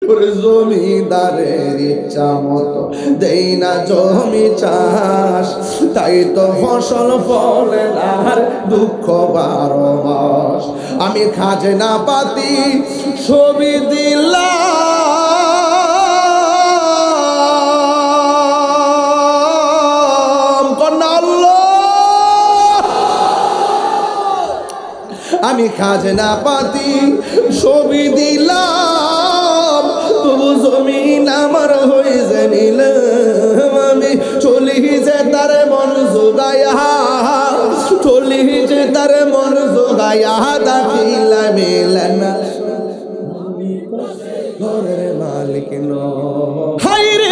ওরে জমিদারের ইচ্ছা মতো দেই না জমি চাষ, তাই তো ফসল ফলে আর দুঃখ 12 মাস। আমি খাজনা পাতি ছবি দিলাম, কন্যা আল্লাহ। আমি খাজনা পাতি ছবি দিলাম, তবু জমিন আমার হয়ে জানিলাম। আমি চলি যে তার মন জোগায়া, চলি যে তার মন জোগায়া, দাখিলা মেলানা ঘরের মালিক নয়। হাই রে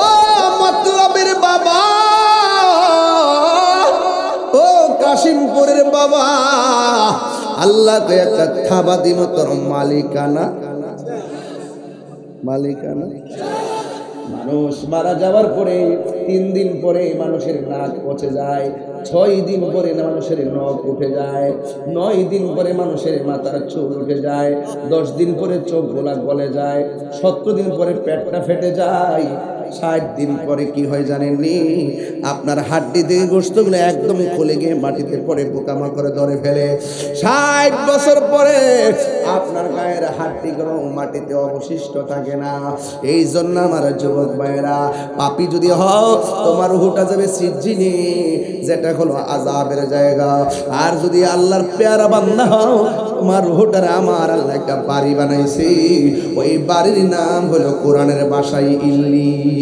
ও মতলবের বাবা, ও কাশিমপুরের বাবা, আল্লাহ তো একটা থাবাদি মতর মালিকানা, মালিকানা। মানুষ মারা যাওয়ার পরে 3 দিন পরে মানুষের নাক পচে যায়, 6 দিন পরে মানুষের নখ উঠে যায়, 9 দিন পরে মানুষের মাথার চুল উঠে যায়, 10 দিন পরে চোখ গোলা গলে যায়, 17 দিন পরে পেটটা ফেটে যায়, 60 দিন পরে কি হয় জানেননি? আপনার হাড্ডি থেকে গোশতগুলো একদম খুলে গিয়ে মাটিতে পড়ে পোকামাকড়ে ধরে ফেলে। 60 বছর পরে আপনার গায়ের হাড্ডিগুলো মাটিতে অবশিষ্ট থাকে না। এই জন্য আমার যুবক ভাইয়েরা, পাপী যদি হও তোমার রূহটা যাবে সিজ্জিনে, যেটা হলো আযাবের জায়গা। আর যদি আল্লাহর পেয়ারা বান্দা হও, তোমার রূহটার আমার আল্লাহ একটা বাড়ি বানাইছি, ওই বাড়ির নাম হলো কোরআনের ভাষায় ইল্লিয়িন।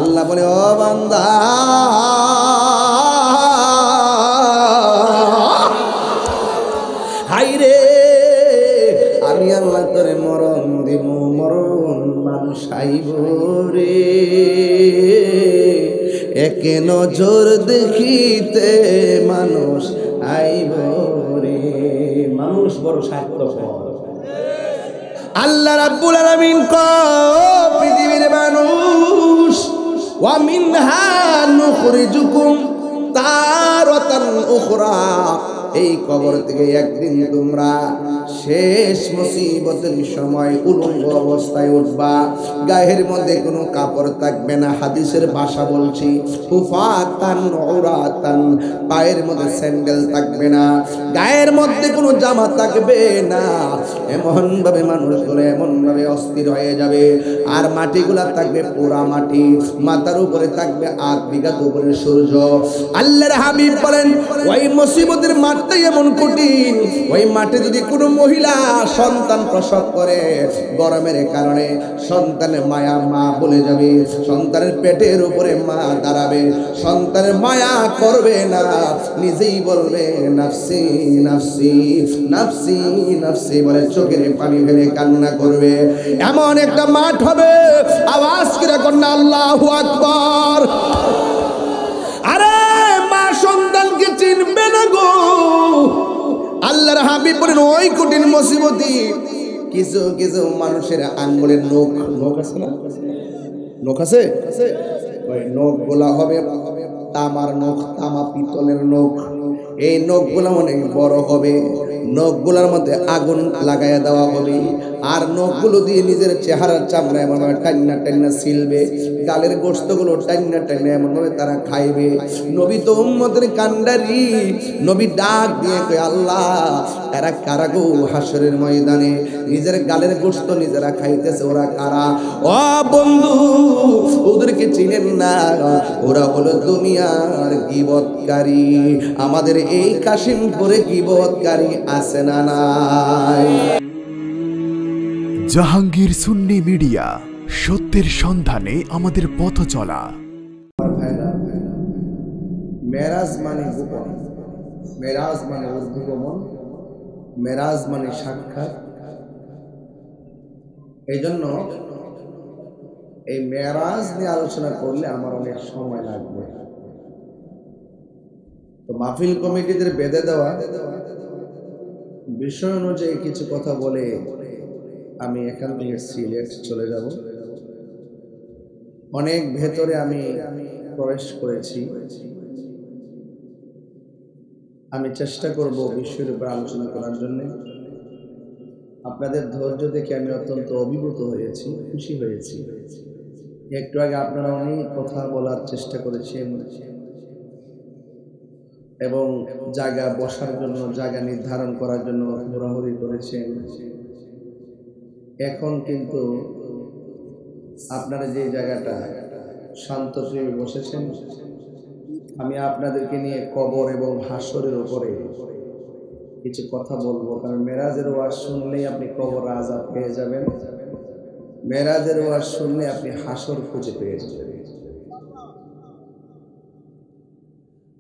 আল্লাহ বলে, ও বান্দা হাইরে, আমি আল্লাহ তোরে মরণ দিব, মরণ মানুষ আইব রে, একে নজর দেখিতে মানুষ আইব রে। মানুষ বড় স্বার্থপর। আল্লাহ রাব্বুল আলামিন কয়, পৃথিবীর মানুষ, ওয়া মিনহা নুখরিজুকুম তারাতান উখরা, এই কবর থেকে একদিন তোমরা শেষ মুসিবতের সময় উলঙ্গ অবস্থায় উঠবা, গায়ের মধ্যে কোনো কাপড় থাকবে না। হাদিসের ভাষা বলছি, হুফাতান উরাতান, পায়ের মধ্যে স্যান্ডেল থাকবে না, গায়ের মধ্যে কোনো জামা থাকবে না। এমন ভাবে মানুষগুলো এমন ভাবে অস্থির হয়ে যাবে, আর মাটিগুলা থাকবে পোড়া মাটি, মাথার উপরে থাকবে 8 বিঘা উপরে সূর্য। আল্লাহর হাবিব বলেন, ওই মুসিবতের মাঠটাই এমন কঠিন, ওই মাঠে যদি কোনো মহিলা সন্তান প্রসব করে, গরমের কারণে সন্তানের মায়া মা বলে যাবে, সন্তানের পেটের উপরে মা দাঁড়াবে, সন্তানের মায়া করবে না, নিজেই বলবে নাফসি নাফসি নাফসি নাফসি বলে চোখের পানি ফেলে কান্না করবে। এমন একটা মাঠ হবে, আওয়াজ করে কন্যা আল্লাহু আকবার। আরে মা সন্তানকে চিনবে না গো। আল্লাহর হাবিব বলেন, ওই কঠিন মুসিবতি কিছু কিছু মানুষের আঙ্গুলের নখ, নখ আছে না, নখ আছে, ওই নখ গুলা হবে তামার নখ, তামা পিতলের নখ। এই নখগুলা অনেক বড় হবে, নখগুলার মধ্যে আগুন লাগাইয়া দেওয়া হবে, আর নখগুলো দিয়ে নিজের চেহারার চামড়া এমনভাবে টান্না টান্না ছিলবে, গালের গোশতগুলো টান্না টান্না এমনভাবে তারা খাইবে। নবী তো উম্মতের কান্ডারি, নবী ডাক দিয়ে কয়, আল্লাহ এরা কারা গো? হাসরের ময়দানে নিজের গালের গোশত নিজেরা খাইতেছে, ওরা কারা? ও বন্ধু, ওদেরকে চিনেন না, ওরা হলো দুনিয়ার গীবতকারী। আমাদের এই কাশিমপুরে গীবতকারী আছে না নাই? জাহাঙ্গীর সুন্নি মিডিয়া, সত্যের সন্ধানে আমাদের পথ চলা। মেরাজ মানে গোপন, মেরাজ মানে ঊর্ধ্বগমন, মেরাজ মানে সাক্ষাৎ। এই জন্য এই মেরাজ নিয়ে আলোচনা করলে আমার অনেক সময় লাগবে। তো মাহফিল কমিটিদের বেঁধে দেওয়া বিষয় অনুযায়ী কিছু কথা বলে আমি এখান থেকে সিলেট চলে যাব। অনেক ভেতরে আমি প্রবেশ করেছি। আমি চেষ্টা করব বিষয়ের উপর আলোচনা করার জন্য। আপনাদের ধৈর্য দেখে আমি অত্যন্ত অভিভূত হয়েছি, খুশি হয়েছি। একটু আগে আপনারা অনেক কথা বলার চেষ্টা করেছেন এবং জায়গা বসার জন্য, জায়গা নির্ধারণ করার জন্য ঘোরাঘুরি করেছেন। এখন কিন্তু আপনারা যে জায়গাটা শান্তপ্রিয় বসেছেন, আমি আপনাদেরকে নিয়ে কবর এবং হাসরের উপরে কিছু কথা বলবো। কারণ মেরাজের ওয়াজ শুনলেই আপনি কবর আযাব পেয়ে যাবেন, মেরাজের ওয়াজ শুনলে আপনি হাসর খুঁজে পেয়ে যাবেন।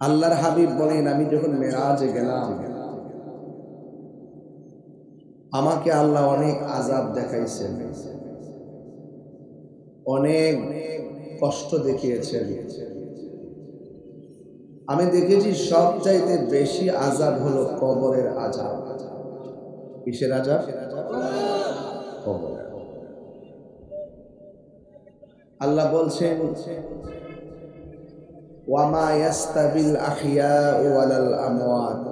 আল্লাহর হাবিব বলেন, আমি যখন মেরাজে গেলাম আমাকে আল্লাহ অনেক আযাব দেখাইছেন, অনেক কষ্ট দেখিয়েছেন। আমি দেখেছি সবচাইতে বেশি আযাব হলো কবরের আযাব। কিসের আযাব? কবরের। আল্লাহ বলছেন, ওয়ামা ইয়াস্তাবিল আহইয়াউ ওয়ালাল আমওয়াত।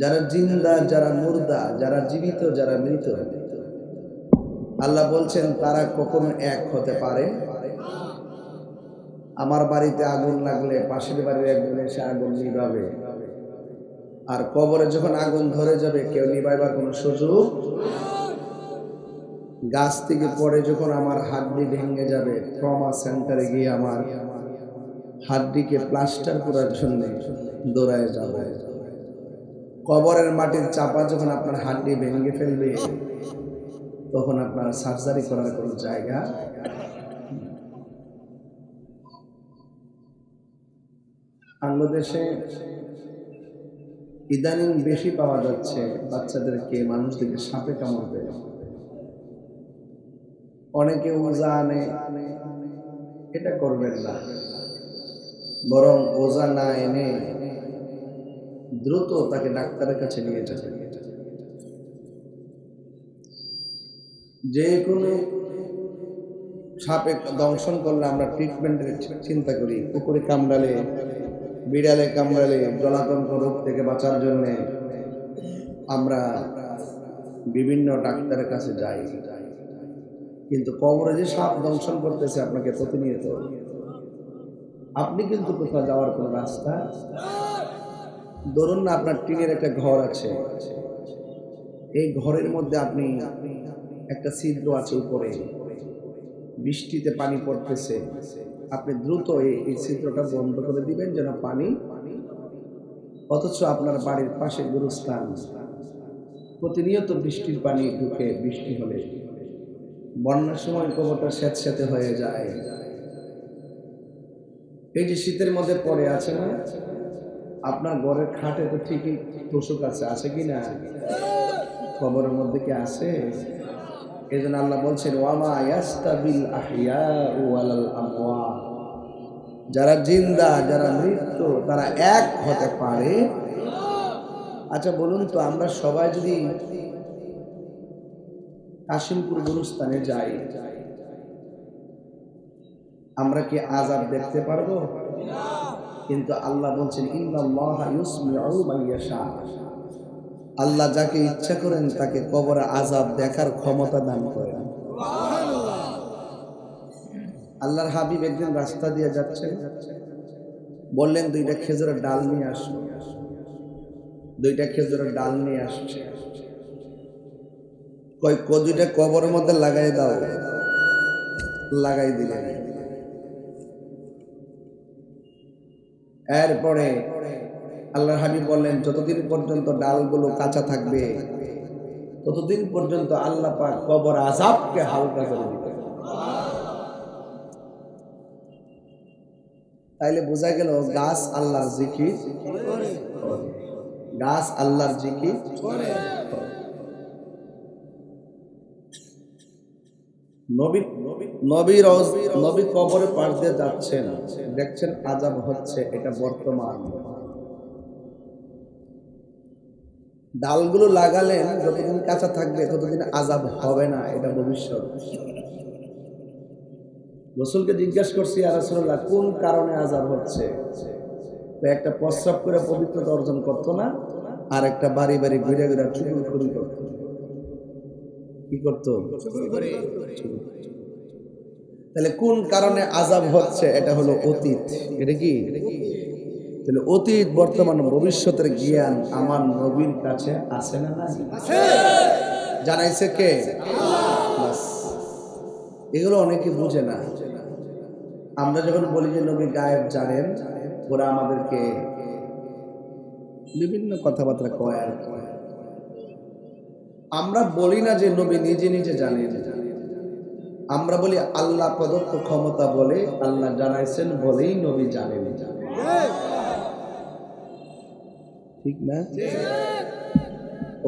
যারা জিন্দা, যারা মুর্দা, যারা জীবিত, যারা মৃত, আল্লাহ বলছেন তারা কখনো এক হতে পারে। আমার বাড়িতে আগুন লাগলে পাশের বাড়ির একজন এসে আগুন নিভাবে, আর কবরে যখন আগুন ধরে যাবে কেউ নিভাইবার কোনো সুযোগ। গাছ থেকে পড়ে যখন আমার হাড্ডি ভেঙে যাবে, ট্রমা সেন্টারে গিয়ে আমার হাড্ডিকে প্লাস্টার করার জন্য দৌড়ায় যাবে। কবরের মাটির চাপা যখন আপনার হাড্ডি ভেঙে ফেলবে তখন আপনার সার্জারি করার কোনো জায়গা। বাংলাদেশে ইদানিং বেশি পাওয়া যাচ্ছে বাচ্চাদেরকে, মানুষদেরকে সাপে কামড় দেয়। অনেকে ওজা আনে, এটা করবেন না, বরং ওজা না এনে দ্রুত তাকে ডাক্তারের কাছে নিয়ে যাবেন। যে কোনো সাপে দংশন করলে আমরা ট্রিটমেন্টের চিন্তা করি। কুকুরে কামড়ালে, বিড়ালে কামড়ালে, জলাতঙ্ক রোগ থেকে বাঁচার জন্য আমরা বিভিন্ন ডাক্তারের কাছে যাই। কিন্তু কবরে যে সাপ দংশন করতেছে আপনাকে প্রতিনিয়ত, আপনি কিন্তু কোথাও যাওয়ার কোনো রাস্তা। ধরুন না আপনার টিনের একটা ঘর আছে, এই ঘরের মধ্যে আপনি একটা ছিদ্র আছে উপরে, বৃষ্টিতে পানি পড়তেছে, আপনি দ্রুত এই ছিদ্রটা বন্ধ করে দিবেন যেন পানি। অথচ আপনার বাড়ির পাশে গুরুস্থান, প্রতিনিয়ত বৃষ্টির পানি ঢুকে, বৃষ্টি হলে বন্যার সময় কবরটা স্যাঁতস্যাঁতে হয়ে যায়। এই যে শীতের মধ্যে পড়ে আছে না, আপনার ঘরের খাটে তো ঠিকই তোষক আছে কি না? কবরের মধ্যে কি আছে? এই জন্য আল্লাহ বলছেন, ওয়ামা ইয়াস্তাবিল আহইয়াউ ওয়ালাল আমওয়াত। যারা জিন্দা, যারা মৃত, তারা এক হতে পারে। আচ্ছা বলুন তো, আমরা সবাই যদি কাশিমপুর গুরুস্থানে যাই, আমরা কি আযাব দেখতে পারবো? কিন্তু আল্লাহ বলছেন, ইন্নাল্লাহা ইউসমিউ মান ইয়াশা। আল্লাহ যাকে ইচ্ছা করেন তাকে কবরে আযাব দেখার ক্ষমতা দান করেন। আল্লাহর হাবিব একদিন রাস্তা দিয়ে যাচ্ছেন, বললেন দুইটা খেজুরের ডাল নিয়ে আসো। দুইটা খেজুরের ডাল নিয়ে আসছে, কই দুইটা কবরের মধ্যে লাগাই দাও। লাগাই দিলেন। এরপরে আল্লাহর হাবিব বললেন, যতদিন পর্যন্ত ডালগুলো কাঁচা থাকবে ততদিন পর্যন্ত আল্লাহ পাক কবর আযাবকে হালকা করে দিবেন। তাইলে বোঝা গেল গাছ আল্লাহর জিকির করে, গাছ আল্লাহর জিকির করে। নবী কবরে পাশ দিয়ে যাচ্ছেন, দেখছেন আযাব হচ্ছে, এটা বর্তমান। ডালগুলো লাগালেন, যতদিন কাঁচা থাকবে ততদিন আযাব হবে না, এটা ভবিষ্যৎ। রাসূলকে জিজ্ঞাসা করছি, ইয়া রাসূলুল্লাহ, কোন কারণে আযাব হচ্ছে? তো একটা প্রস্রাব করে পবিত্রতা অর্জন করতো না, আর একটা বাড়ি বাড়ি ঘুরে ঘুরে চুরি করতো। কি করতো? তাহলে কোন কারণে আযাব হচ্ছে? এটা হলো অতীত। এটা কি? তাহলে অতীত, বর্তমান, ভবিষ্যতের জ্ঞান আমার নবীর কাছে আছে না? আছে। জানাইছে কে? আল্লাহ। এগুলো অনেকে বুঝে না। আমরা যখন বলি যে নবী গায়েব জানেন, ওরা আমাদেরকে বিভিন্ন কথাবার্তা কয় আর কয়। আমরা বলি না যে নবী নিজে নিজে জানেন, আমরা বলি আল্লাহ প্রদত্ত ক্ষমতা বলে, আল্লাহ জানাইছেন বলেই নবী জানেন। ঠিক না?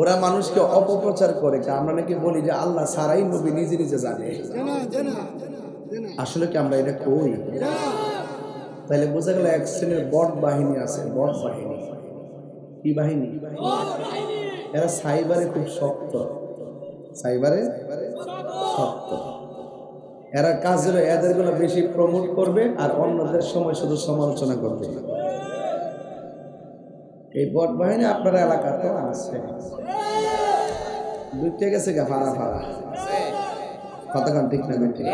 ওরা মানুষকে অপপ্রচার করে, আমরা নাকি বলি যে আল্লাহ ছাড়াই নবী নিজে নিজে জানে। আসলে কি আমরা এটা কই? তাহলে বোঝা গেল এক শ্রেণীর বট বাহিনী আছে। বট বাহিনী কি বাহিনী? এরা সাইবারে খুব শক্ত, সাইবারে শক্ত। এরা কাজ হলো এদের গুলো বেশি প্রমোট করবে আর অন্যদের সময় শুধু সমালোচনা করবে। এই বট বাহিনী আপনার এলাকাতে আছে, দুইটা গেছে গা ফাড়া ফাড়া। কতক্ষণ ঠিক না বেঠে?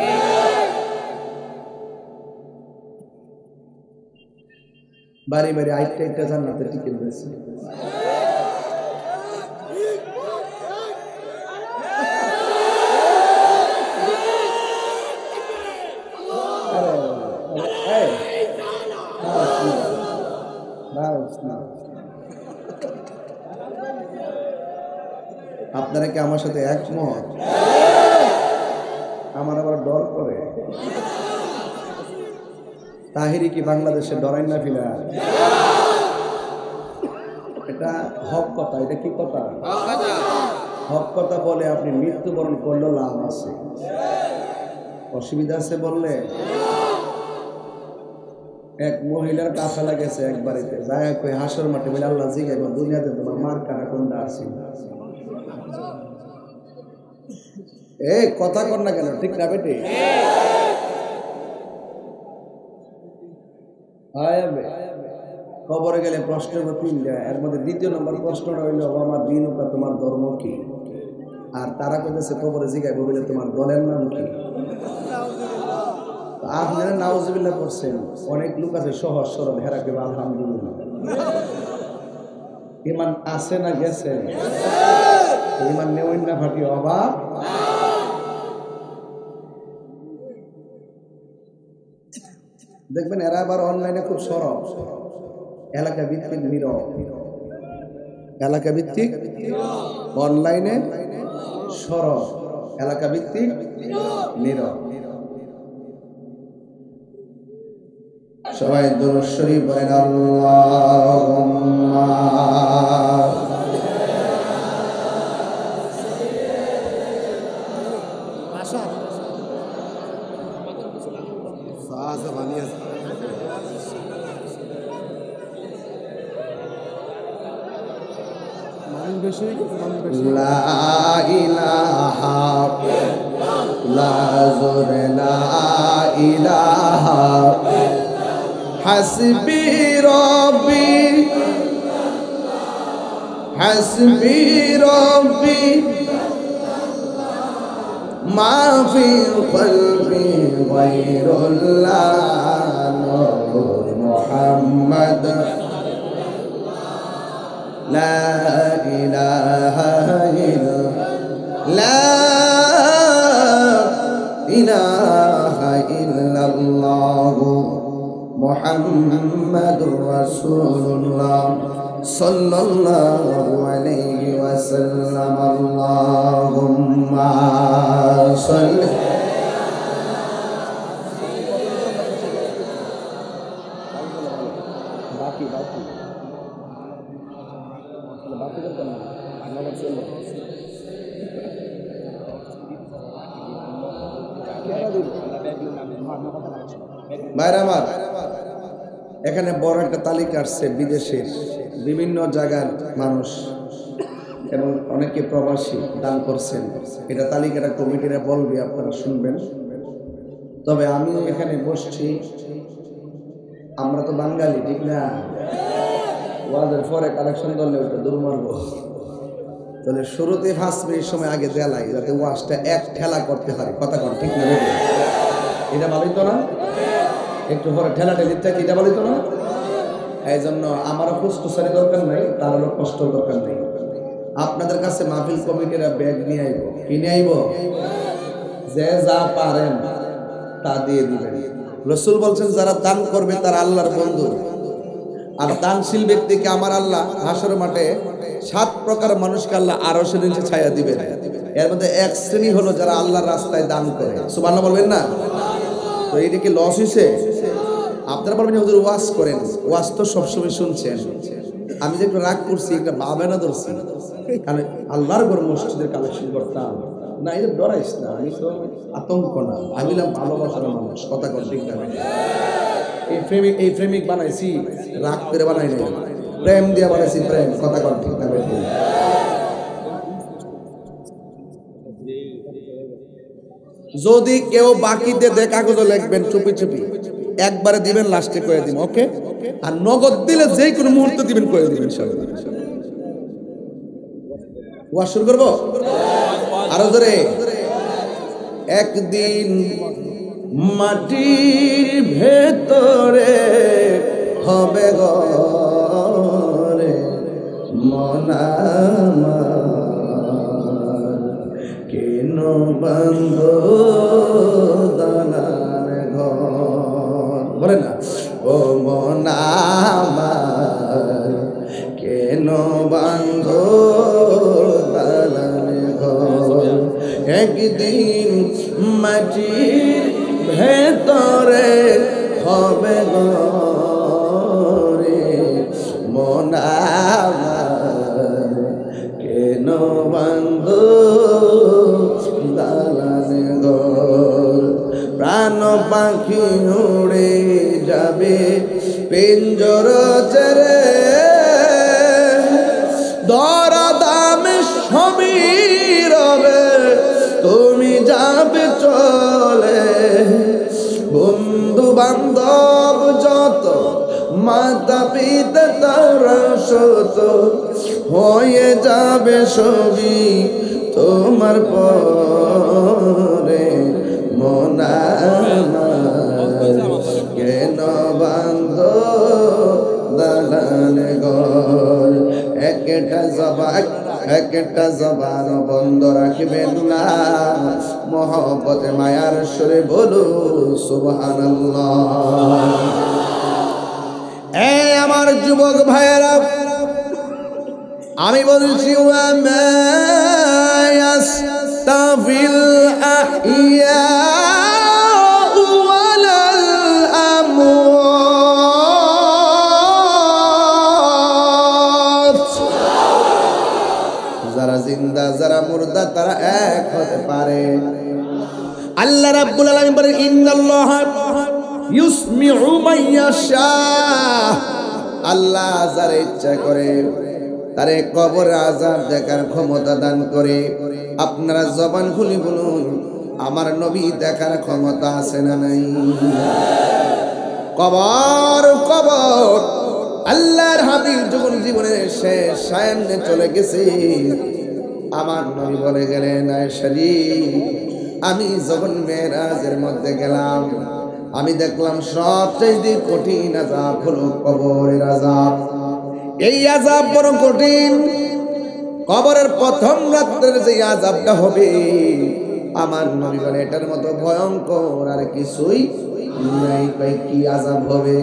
বাড়ি বাড়ি আইটা জান্নাতে টিকিট দিয়েছে। আপনারা কি আমার সাথে একমত? আমার আবার ডর করে। তাহিরি কি বাংলাদেশে ডরাই না ফিলা? এটা হক কথা। এটা কি কথা? হক কথা বলে আপনি মৃত্যুবরণ করলেও লাভ আছে। অসুবিধা আছে বললে? এক মহিলার কাছে লাগেছে এক বাড়িতে, যায় কই হাসর মাঠে বলে আল্লাহ জিগাইব দুনিয়াতে তোমার মার কাটা কোনটা আছে? এই কথা কর না কেন? ঠিক না বেটে? কবরে গেলে প্রশ্ন তিনটা, এর মধ্যে দ্বিতীয় নম্বর প্রশ্নটা হইল আমার দিন ওটা তোমার ধর্ম কি? আর তারা কইতেছে কবরে জিগাইব বলে তোমার দলের নাম কি? আপনারা নাউজুবিল্লাহ করছেন। অনেক লোক আছে সহজ সরল, হেরা কেবল আলহামদুলিল্লাহ। ইমান আছে না গেছে? ইমান নেওয়াই না ফাটি অভাব। দেখবেন এরা আবার অনলাইনে খুব সরব, এলাকা ভিত্তিক নীরব। এলাকা ভিত্তিক অনলাইনে সরব, এলাকা ভিত্তিক নীরব। সবাই দুরূদ শরীফ পড়েন। আল্লাহুম্মা লা ইলাহা লা ইলাহা হাসবি রব্বি হাসবি রব্বি মা ফি কলবি গায়রুল্লাহ নূর মুহাম্মদ লা ইলাহা ইল্লাল্লাহ মুহাম্মাদুর রাসূলুল্লাহ সাল্লাল্লাহু আলাইহি ওয়াসাল্লাম। আল্লাহুম্মা সাল্লি বাইরামার। এখানে বড় একটা তালিকা আসছে বিদেশের বিভিন্ন জায়গার মানুষ এবং অনেকে প্রবাসী দান করছেন। এটা তালিকাটা কমিটিরা বলবে, আপনারা শুনবেন। তবে আমি এখানে বসছি আমরা তো বাঙালি, ঠিক না? ওয়াজের পরে কালেকশন করলে ওটা দূর মারবো। তাহলে শুরুতে 5 মিনিট সময় আগে দেলাই, যাতে ওয়াজটা এক ঠেলা করতে পারে। কথা কন, ঠিক না? এটা ভালোই তো না? একটু পরে ঠেলা ঠেলির থেকে এটা ভালোই তো না? এই জন্য আমারও খুশখুশারি দরকার নাই, তারও কষ্ট দরকার নেই। আপনাদের কাছে মাহফিল কমিটিরা ব্যাগ নিয়ে আইব, কিনে আইব, যে যা পারেন তা দিয়ে দিবেন। রসুল বলছেন যারা দান করবে তারা আল্লাহর বন্ধু। আর দানশীল ব্যক্তিকে আমার আল্লাহ হাসরের মাঠে 7 প্রকার মানুষকে আল্লাহ আরশের নিচে ছায়া দিবেন। এর মধ্যে এক শ্রেণী হলো যারা আল্লাহর রাস্তায় দান করে। সুবহানাল্লাহ বলবেন না? তো এটা কি লস হইছে? আপনারা বলবেন হুজুর ওয়াজ করেন, ওয়াজ তো সবসময় শুনছেন। আমি যে একটু রাগ করছি, একটা ভাবনা ধরছি, কারণ আল্লাহর ঘর মসজিদের কালেকশন করতাম না। এটা ডরাইস না, আমি তো আতঙ্ক না, আমি ভালোবাসার মানুষ। কথা কর, ঠিক না? এই প্রেমিক বানাইছি, রাগ করে বানাই নাই, প্রেম দিয়ে বানাইছি, প্রেম। কথা কর, ঠিক না? যদি কেউ বাকিতে দেয় কাগজে লিখবেন চুপি চুপি, একবারে দিবেন, লাস্টে করে দিবেন, ওকে? আর নগদ দিলে যে কোনো মুহূর্তে দিবেন, করে দিবেন ইনশাআল্লাহ। ওয়াজ শুরু করবো আরো জোরে। একদিন মাটির ভেতরে হবে ঘরে মন আমার, কেন বন্ধ দালান ঘর, বলে না? ও মন আমার, কেন বন্ধ দালান ঘর, একদিন মাটির ভেতরে হবে ঘরে মন আমার, কেন বন্ধ দালান ঘর, প্রাণ পাখি উড়ে যাবে পিঞ্জর ছেড়ে, দরা দামে সবই রবে তুমি যাবে চলে, বন্ধু বান্ধব যত মাতা পিতা তারা শত হয়ে যাবে সবই তোমার পরে মন আমার, কেন বান্ধ দালান ঘর, একটা জবান বন্ধ রাখবেন না, মহব্বতে মায়ার সুরে বলো সুবহানাল্লাহ। এই আমার যুবক ভাইয়েরা, আমি বলছি ওয়া মা ইয়াস্তাফিল আহিয়া ওয়ালাল আমওয়াত, যারা জিন্দা যারা মুর্দা তারা এক হতে পারে। আল্লাহ রাব্বুল আলামিন বলেন ইন্নাল্লাহা ইউসমিউ মান ইয়াশা, আল্লাহ যারা ইচ্ছা করে তারে কবর আযাব দেখার ক্ষমতা দান করে। আপনারা জবান খুলে বলুন, আমার নবী দেখার ক্ষমতা আছে না নাই? কবর কবর আল্লাহর হাবিব যখন জীবনের শেষ সায়ান্নে চলে গেছে, আমার নবী বলে গেলেন, আয়েশা রে, আমি যখন মেরাজের মধ্যে গেলাম, আমি দেখলাম সবচেয়ে কঠিন আযাব হলো কবরের আযাব। এই আযাব বড় কঠিন। কবরের প্রথম রাত্রের যে আযাবটা হবে, আমার নবী বলে এটার মতো ভয়ঙ্কর আর কিছুই নাই। কয় কি আযাব হবে?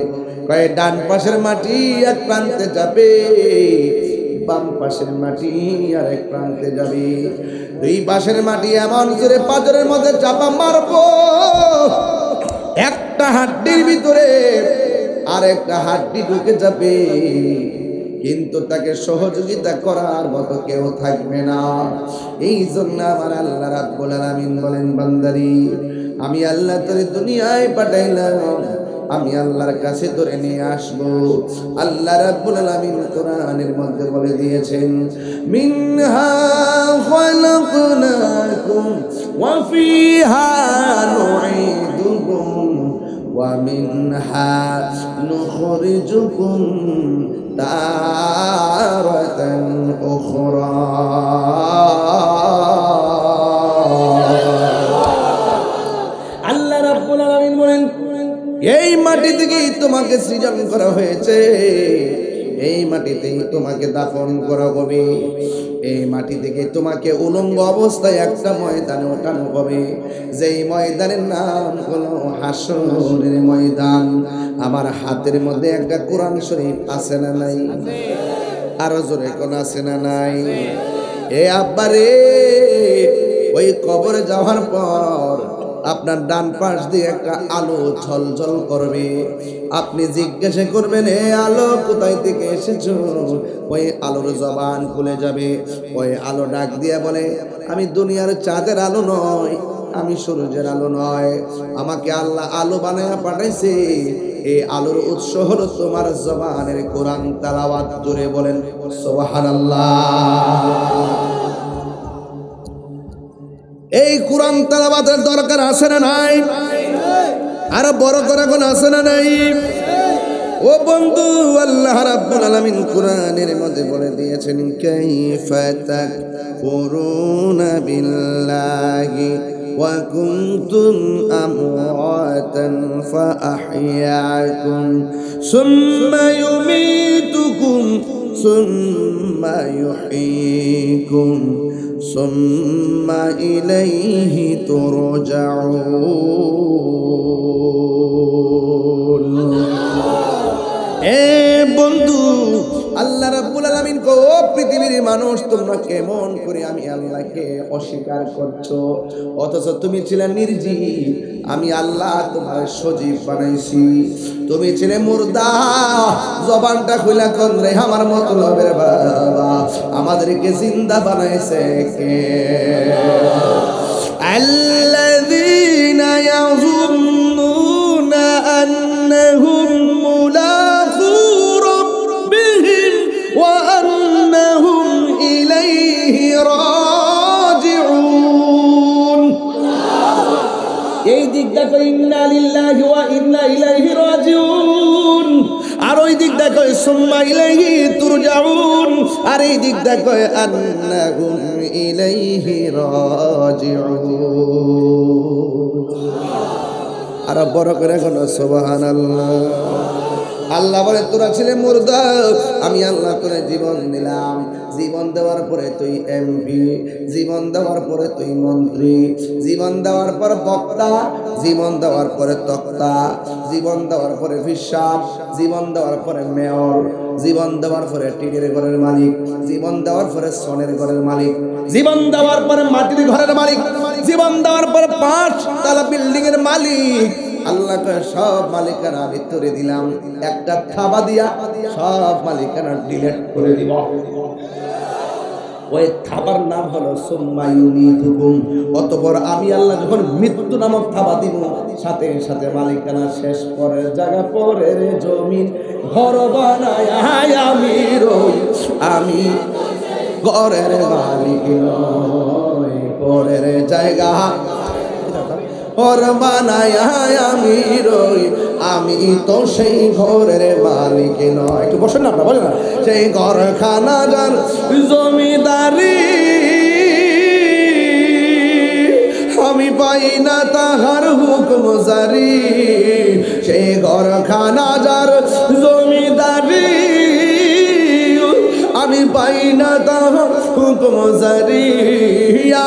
কয় ডান পাশের মাটি এক প্রান্তে যাবে, বাম পাশের মাটি আর এক প্রান্তে যাবে। দুই পাশের মাটি এমন জোরে পাথরের মধ্যে চাপা মারবো, একটা হাড্ডির ভিতরে আর একটা হাড্ডি ঢুকে যাবে, কিন্তু তাকে সহযোগিতা করার মতো কেউ থাকবে না। এই জন্য আমার আল্লাহ রাব্বুল আলামিন বলেন, বান্দারি আমি আল্লাহ তোরে দুনিয়ায় পাঠাইলাম, আমি আল্লাহর কাছে ধরে নিয়ে আসবো। আল্লাহ রাব্বুল আলামিন কোরআনের মধ্যে বলে দিয়েছেন, মিনহা খালাকনাকুম ওয়া ফিহা নুঈদুকুম ومنها نخرجكم تارة أخرى আল্লাহ রাব্বুল আলামিন বলেন এই মাটি থেকেই তোমাকে সৃজন করা হয়েছে, এই মাটিতেই তোমাকে দাফন করা হবে, এই মাটি থেকে তোমাকে উলঙ্গ অবস্থায় একটা ময়দানে ওঠানো হবে, যেই ময়দানের নাম হলো হাসরের ময়দান। আমার হাতের মধ্যে একটা কোরআন শরীফ আছে না নাই? আরো জোরে কোন আছে না নাই? এ আব্বারে, ওই কবরে যাওয়ার পর আপনার ডান পাশ দিয়ে একটা আলো ঝলঝল করবে, আপনি জিজ্ঞাসা করবেন এ আলো কোথায় থেকে এসেছো? ওই আলোর জবান খুলে যাবে, ওই আলো ডাক দিয়ে বলে আমি দুনিয়ার চাঁদের আলো নয়, আমি সূর্যের আলো নয়, আমাকে আল্লাহ আলো বানায়া পাঠাইছে, এই আলোর উৎস হলো তোমার জবানের কোরআন তেলাওয়াত। জোরে বলেন সুবহানাল্লাহ। এই কোরআন তেলাওয়াতের দরকার আছে না নাই? আর বড় করে কোন আছে না নাই? ও বন্ধু, আল্লাহ রাব্বুল আলামিন কোরআনের মধ্যে বলে দিয়েছেন কাইফা তাকফুরুনা বিল্লাহি ওয়া কুনতুম আমওয়াতান ফাআহইয়াকুম সুম্মা ইউমীতুকুম সুম্মা ইউহয়ীকুম সুম্মা ইলাইহি তুরজাউন। এ বন্ধু, আল্লাহ রাব্বুল আলামিন কো ও পৃথিবীর মানুষ, তোমরা কেমন করে আমি আল্লাহকে অস্বীকার করছো, অথচ তুমি ছিলে নির্জীব, আমি আল্লাহ তোমার সজীব বানাইছি। তুমি ছিলে মুর্দা, জবানটা খুলে কোন রে আমার মতলবের বাবা, আমাদেরকে জিন্দা বানাইছে কে? আল্লাযীনা ইয়াযুন্নুনা আন্নাহুম মুলাকু রাব্বিহিম ওয়া আন্নাহুম ইলাইহি রাজিউন। এই দিক দেখো ইন্না লিল্লাহি ওয়া ইন্না ইলাইহি রাজিউন, আর ওই দিক দেখো সুম্মা ইলাইহি তুরজাউন, আর এই দিক দেখো আন্নাহুম ইলাইহি রাজিউন। আর বড় করে কোন সুবহানাল্লাহ। আল্লাহ বলে তোরা ছিলে মুর্দা, আমি আল্লাহ তোরে জীবন দিলাম, জীবন দেওয়ার পরে তুই এমপি, জীবন দেওয়ার পরে তুই মন্ত্রী, জীবন দেওয়ার পর বক্তা, জীবন দেওয়ার পরে তক্তা, জীবন দেওয়ার পরে ফিসাব, জীবন দেওয়ার পরে মেয়র, জীবন দেওয়ার পরে টিনের ঘরের মালিক, জীবন দেওয়ার পরে সোনের ঘরের মালিক, জীবন দেওয়ার পরে মাটির ঘরের মালিক, জীবন দেওয়ার পরে 5 তলা বিল্ডিং এর মালিক। আল্লাহকে সব মালিকানা ভিতরে দিলাম, একটা থাবা দিয়া সব মালিকানা ডিলিট করে দিব। ওই থাবার নাম হলো সুম্মা ইউমীতুকুম। অতঃপর আমি আল্লাহ যখন মৃত্যু নামক থাবা দিব, সাথে সাথে মালিকানা শেষ, পরের জায়গা পরের জমিন ঘর বানায় আমি রই, আমি ঘরের মালিক নই, পরের জায়গা ঘর বানায় আমি রই, আমি তো সেই ঘরের মালিক নয়। একটু বসেন না আপনারা, বলেন না, সেই ঘরখানা যার জমিদারি, আমি পাই না তাহার হুকুম জারি, সেই ঘরখানা যার জমিদারি, আমি পাই না তাহার হুকুম জারি,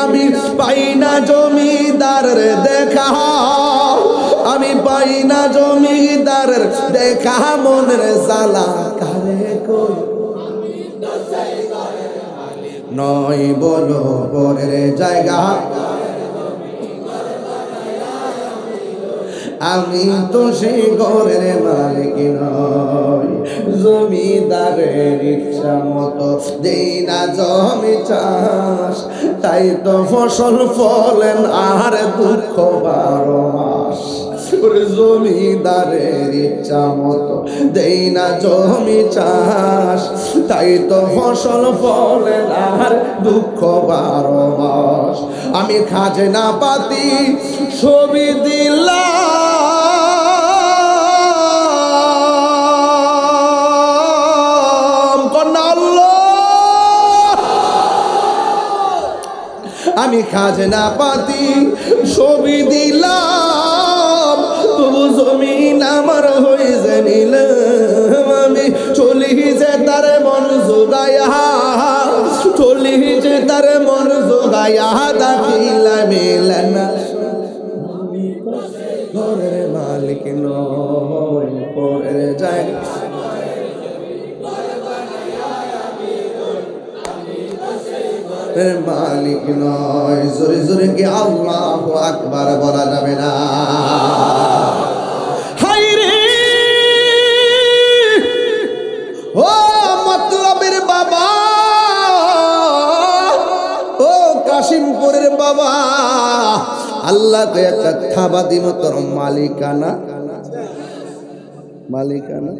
আমি পাই না জমিদারের দেখা, আমি পাই না জমিদারের দেখা, মনের জ্বালা কারে কই নয় বলো পরের জায়গা, আমি তো সেই ঘরের মালিক নই, জমিদারের ইচ্ছা মতো দেই না জমি চাষ, তাই তো ফসল ফলেন আর দুঃখ 12 মাস। জমিদারের ইচ্ছা মতো দেই না জমি চাষ, তাই তো ফসল ফলেন আর দুঃখ 12 মাস। আমি খাজনা পাতি ছবি দিলাম, আমি খাজনা পাতি ছবি দিলাম, তবু জমিন আমার হয়ে জানিলাম। আমি চলি যে তার মন জোগায়া, চলি যে তার মন জোগায়া, দাখিলা মেলানা ঘরের মালিক নয়, পরের যায় মালিক নয়। জোরে জোরে কি আল্লাহু আকবার বলা যাবে না? হায় রে ও মতলবের বাবা, ও কাশিমপুরের বাবা, আল্লাহ তো একটা থাবাদি মতর মালিকানা, মালিকানা।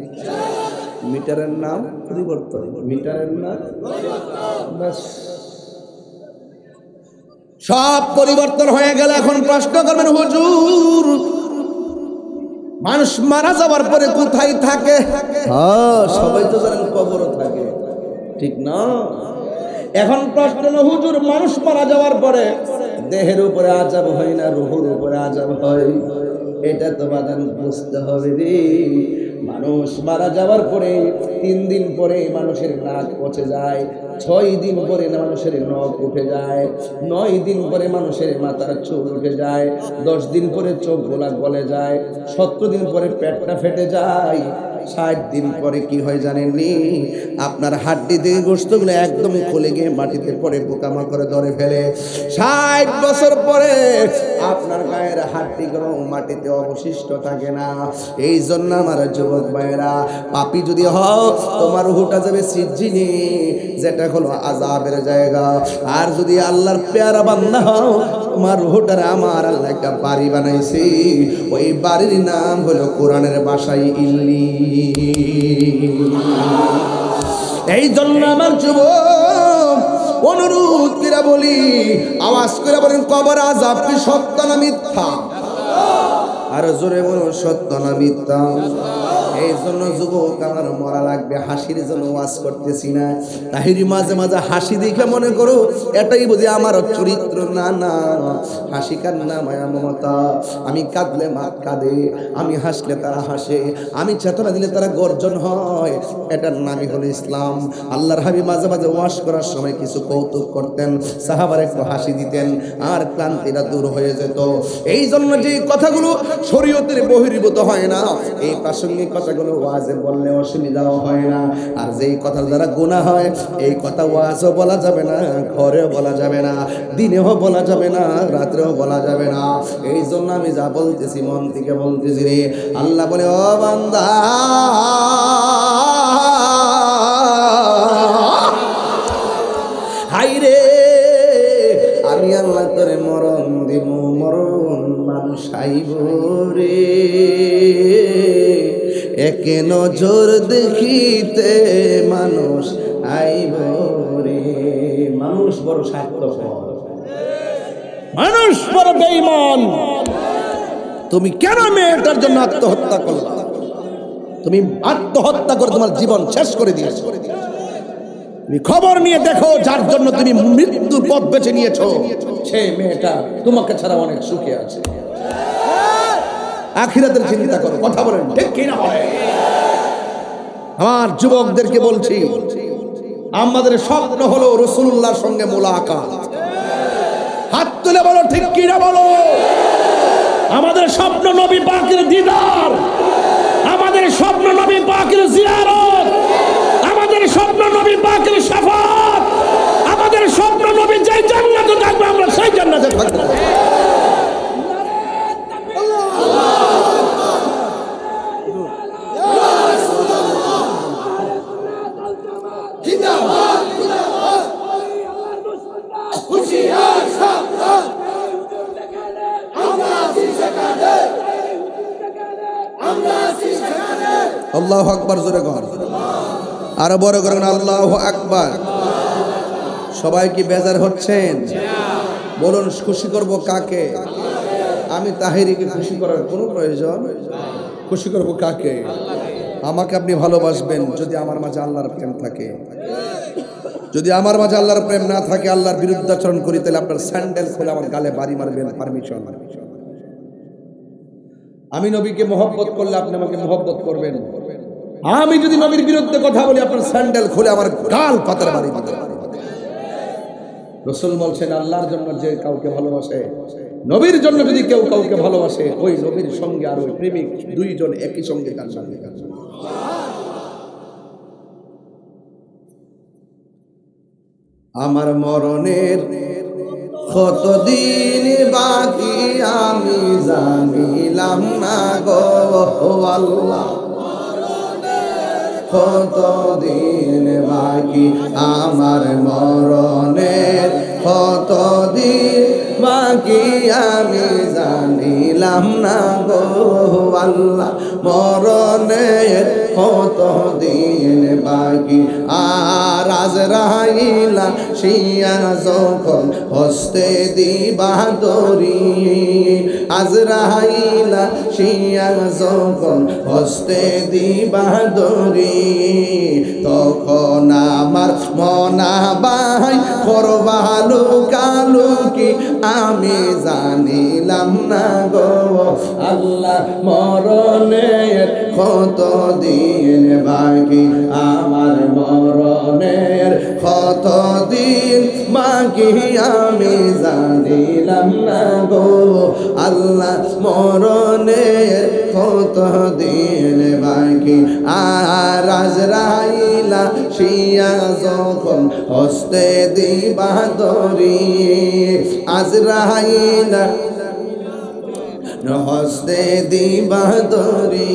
মিটারের নাম পরিবর্তন, মিটারের নাম বাস সব পরিবর্তন হয়ে গেল। এখন প্রশ্ন করবেন হুজুর, মানুষ মারা যাওয়ার পরে কোথায় থাকে? হ্যাঁ, সবাই তো জানেন কবরে থাকে, ঠিক না? এখন প্রশ্ন হলো হুজুর, মানুষ মারা যাওয়ার পরে দেহের উপরে আযাব হয় না, রূহের উপরে আযাব হয়? এটা তো বাদান বুঝতে হবে রে। মানুষ মারা যাওয়ার পরে 3 দিন পরে মানুষের নাক পচে যায়, 6 দিন পরে মানুষের নখ উঠে যায়, 9 দিন পরে মানুষের মাথার চুল উঠে যায়, 10 দিন পরে চোখ গোলা গলে যায়, 17 দিন পরে পেটটা ফেটে যায়, 60 দিন পরে কি হয় জানেননি? আপনার হাড্ডি থেকে গোশতগুলো একদম খুলে গিয়ে মাটিতে পড়ে পোকামাকড়ে ধরে ফেলে। 60 বছর পরে আপনার গায়ের হাড্ডিগুলো মাটিতে অবশিষ্ট থাকে না। এই জন্য আমার যুবক ভাইয়েরা, পাপী যদি হও তোমার রূহটা যাবে সিজ্জিনে, যেটা হলো আযাবের জায়গা। আর যদি আল্লাহর পেয়ারা বান্দা হও, তোমার রূহটার আমার আল্লাহ একটা বাড়ি বানাইছে, ওই বাড়ির নাম হলো কোরআনের ভাষায় ইল্লিয়িন। এই জন্য আমার যুবক অনুরোধ করে বলি, আওয়াজ করে বলেন, কবর আযাব কি সত্য না মিথ্যা? আর জোরে বলুন, সত্য না মিথ্যা? এই জন্য যুবক আমার মরা লাগবে, হাসির জন্য ওয়াজ করতেছি না। তাহিরি মাঝে মাঝে হাসি দেখে মনে করো এটাই বুঝি আমার চরিত্র, না না। হাসি কান্না মায়া মমতা, আমি কাঁদলে মা কাঁদে, আমি হাসলে তারা হাসে, আমি চেতনা দিলে তারা গর্জন হয়, এটার নামই হলো ইসলাম। আল্লাহর হাবিব মাঝে মাঝে ওয়াজ করার সময় কিছু কৌতুক করতেন, সাহাবারা একটু হাসি দিতেন, আর ক্লান্তিটা দূর হয়ে যেত। এই জন্য যে কথাগুলো শরীয়তের বহির্ভূত হয় না, এই প্রাসঙ্গিক কথাগুলো ওয়াজে বললে অসুবিধাও হয় না। আর যেই কথার দ্বারা গুনাহ হয়, এই কথা ওয়াজও বলা যাবে না, ঘরেও বলা যাবে না, দিনেও বলা যাবে না, রাত্রেও বলা যাবে না। এই জন্য আমি যা বলতেছি মন থেকে বলতেছি রে। আল্লাহ বলে, ও বান্দা, হাই রে, আমি আল্লাহ তোরে মরণ দিব, মরণ মানুষ আইব রে, একে নজর দেখিতে মানুষ আইব রে। মানুষ বড় স্বার্থপর, মানুষ বড় বেঈমান। তুমি কেন মেয়েটার জন্য আত্মহত্যা করলা? তুমি আত্মহত্যা করে তোমার জীবন শেষ করে দিয়েছো। তুমি খবর নিয়ে দেখো, যার জন্য তুমি মৃত্যুর পথ বেছে নিয়েছো, সেই মেয়েটা তোমাকে ছাড়া অনেক সুখে আছে। আখিরাতের চিন্তা করো। কথা বলেন ঠিক কি না? বলে আমার যুবকদেরকে বলছি, আমাদের স্বপ্ন হলো রাসূলুল্লাহর সঙ্গে মুলাকাত। হাত তুলে বলো ঠিক কি না? বলো আমাদের স্বপ্ন নবী পাকের দিদার, আমাদের স্বপ্ন নবী পাকের জিয়ারত, আমাদের স্বপ্ন নবী পাকের শাফাত, আমাদের স্বপ্ন নবী যেই জান্নাতে থাকবে আমরা সেই জান্নাতে থাকবো। আল্লাহু আকবার, জোরে কর, আরো বড় করে আল্লাহু আকবার। সবাই কি বেজার হচ্ছেন? বলুন খুশি করব কাকে? আমি তাহিরিকে খুশি করার কোনো প্রয়োজন? খুশি করব কাকে? আমাকে আপনি ভালোবাসবেন যদি আমার মাঝে আল্লাহর প্রেম থাকে, যদি আমার মাঝে আল্লাহর প্রেম না থাকে, আল্লাহর বিরুদ্ধাচরণ করি, তাহলে আপনার স্যান্ডেল খুলে আমার গালে বাড়ি মারবেন, পারমিশন। আমি নবীকে মহব্বত করলে আপনি আমাকে মহব্বত করবেন। আমি যদি নবীর বিরুদ্ধে কথা বলি, আপনার স্যান্ডেল খুলে আমার গাল পাতার বাড়ি দিবেন। রাসূল বলছেন, আল্লাহর জন্য যে কাউকে ভালোবাসে, নবীর জন্য যদি কেউ কাউকে ভালোবাসে, ওই নবীর সঙ্গে আর ওই প্রেমিক দুইজন একই সঙ্গে গান গাইবে। আমার মরণের কতদিন বাকি আমি জানিলাম না গো আল্লাহ, কতদিন বাকি আমার মরণের, কতদিন বাকি আমি জানিলাম না গো আল্লাহ, মরণের কতদিন বাকি। আর আজরাইলা শিয়া যখন হস্তে দিবা দড়ি, আজরাইলা শিয়া যখন হস্তে দিবা দড়ি, তখন আমার মনা বাই করবা লুকালুকি আমি জানিলাম না গো আল্লাহ, মরণের কতদিন বাকি আমার মরণের কতদিন বাকি আমি জানিলাম না গো আল্লাহ, মরণের কতদিন বাকি। আর আজরাইলা শিয়া যখন হস্তে দিবা দড়ি, আজরাইলা হস্তে দিবা দড়ি,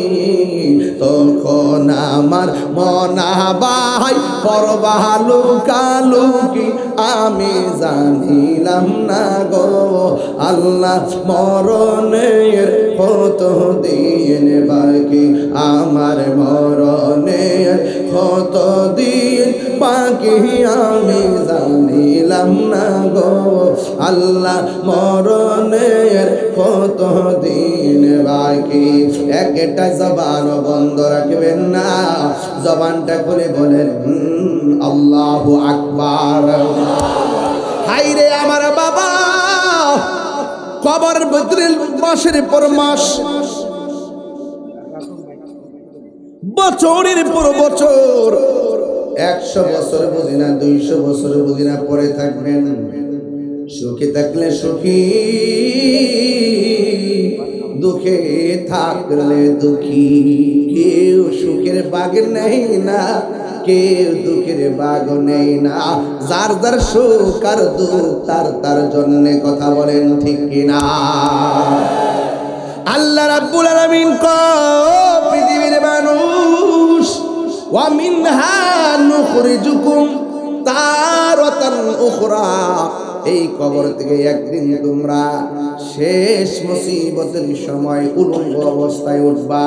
তখন আমার মনা বাই করবা লুকালুকি আমি জানিলাম না গো আল্লাহ, মরণের কতদিন বাকি আমার মরণের কতদিন বাকি আমি জানিলাম না গো আল্লাহ, মরণের কতদিন বাকি। একটা জবান বন্ধ রাখবেন না, জবানটা খুলে বলেন আল্লাহু আকবার। হাইরে আমার বাবা, কবর ভিতরে মাসের পর মাস, বছরের পর বছর, 100 বছর বুঝি না, 200 বছর বুঝি না, পরে থাকবেন। সুখে থাকলে সুখী, দুঃখে থাকলে দুঃখী। কেউ সুখের বাগ নেই না, কেউ দুঃখের বাগ নেই না। যার যার সুখ আর দুঃখ তার তার জন্য, কথা বলেন ঠিক কিনা? আল্লাহ রাব্বুল আলামিন কয়, পৃথিবীর মানুষ, ওয়া মিনহা নুখরিজুকুম তারাতান উখরা, এই কবর থেকে একদিন তোমরা শেষ মুসিবতের সময় উলঙ্গ অবস্থায় উঠবা,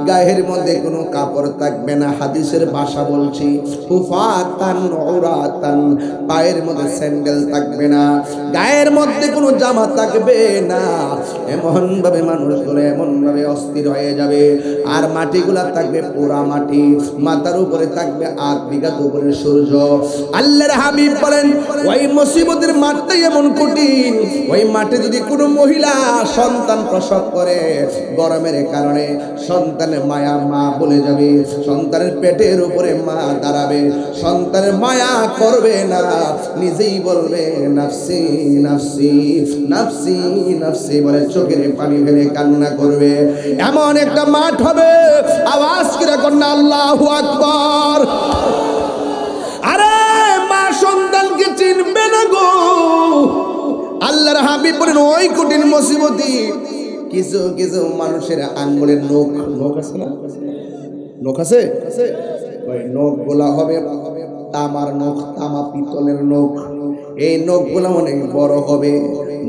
গায়ের মধ্যে কোনো কাপড় থাকবে না। হাদিসের ভাষা বলছি, হুফাতান উরাতান, পায়ের মধ্যে স্যান্ডেল থাকবে না, গায়ের মধ্যে কোনো জামা থাকবে না। এমন ভাবে মানুষগুলো এমন ভাবে অস্থির হয়ে যাবে। আর মাটিগুলা থাকবে পোড়া মাটি, মাথার উপরে থাকবে 8 বিঘা উপরে সূর্য। আল্লাহর হাবিব বলেন, ওই মুসিবতের মাঠটাই এমন কঠিন, ওই মাঠে যদি কোনো মহিলা সন্তান প্রসব করে, গরমের কারণে সন্তানের মায়া মা বলে যাবে, সন্তানের পেটের উপরে মা দাঁড়াবে, সন্তানের মায়া করবে না, নিজেই বলবে নাফসি নাফসি নাফসি নাফসি বলে চোখের পানি ফেলে কান্না করবে। এমন একটা মাঠ হবে, আওয়াজ করে কন্যা আল্লাহু আকবার। আরে মা সন্তানকে চিনবে না গো। আল্লাহর হাবিব বলেন, ওই কঠিন মুসিবতি কিছু কিছু মানুষের আঙ্গুলের নখ আছে না, নখ আছে, ওই নখগুলা হবে তামার নখ, তামা পিতলের নখ। এই নখগুলা অনেক বড় হবে,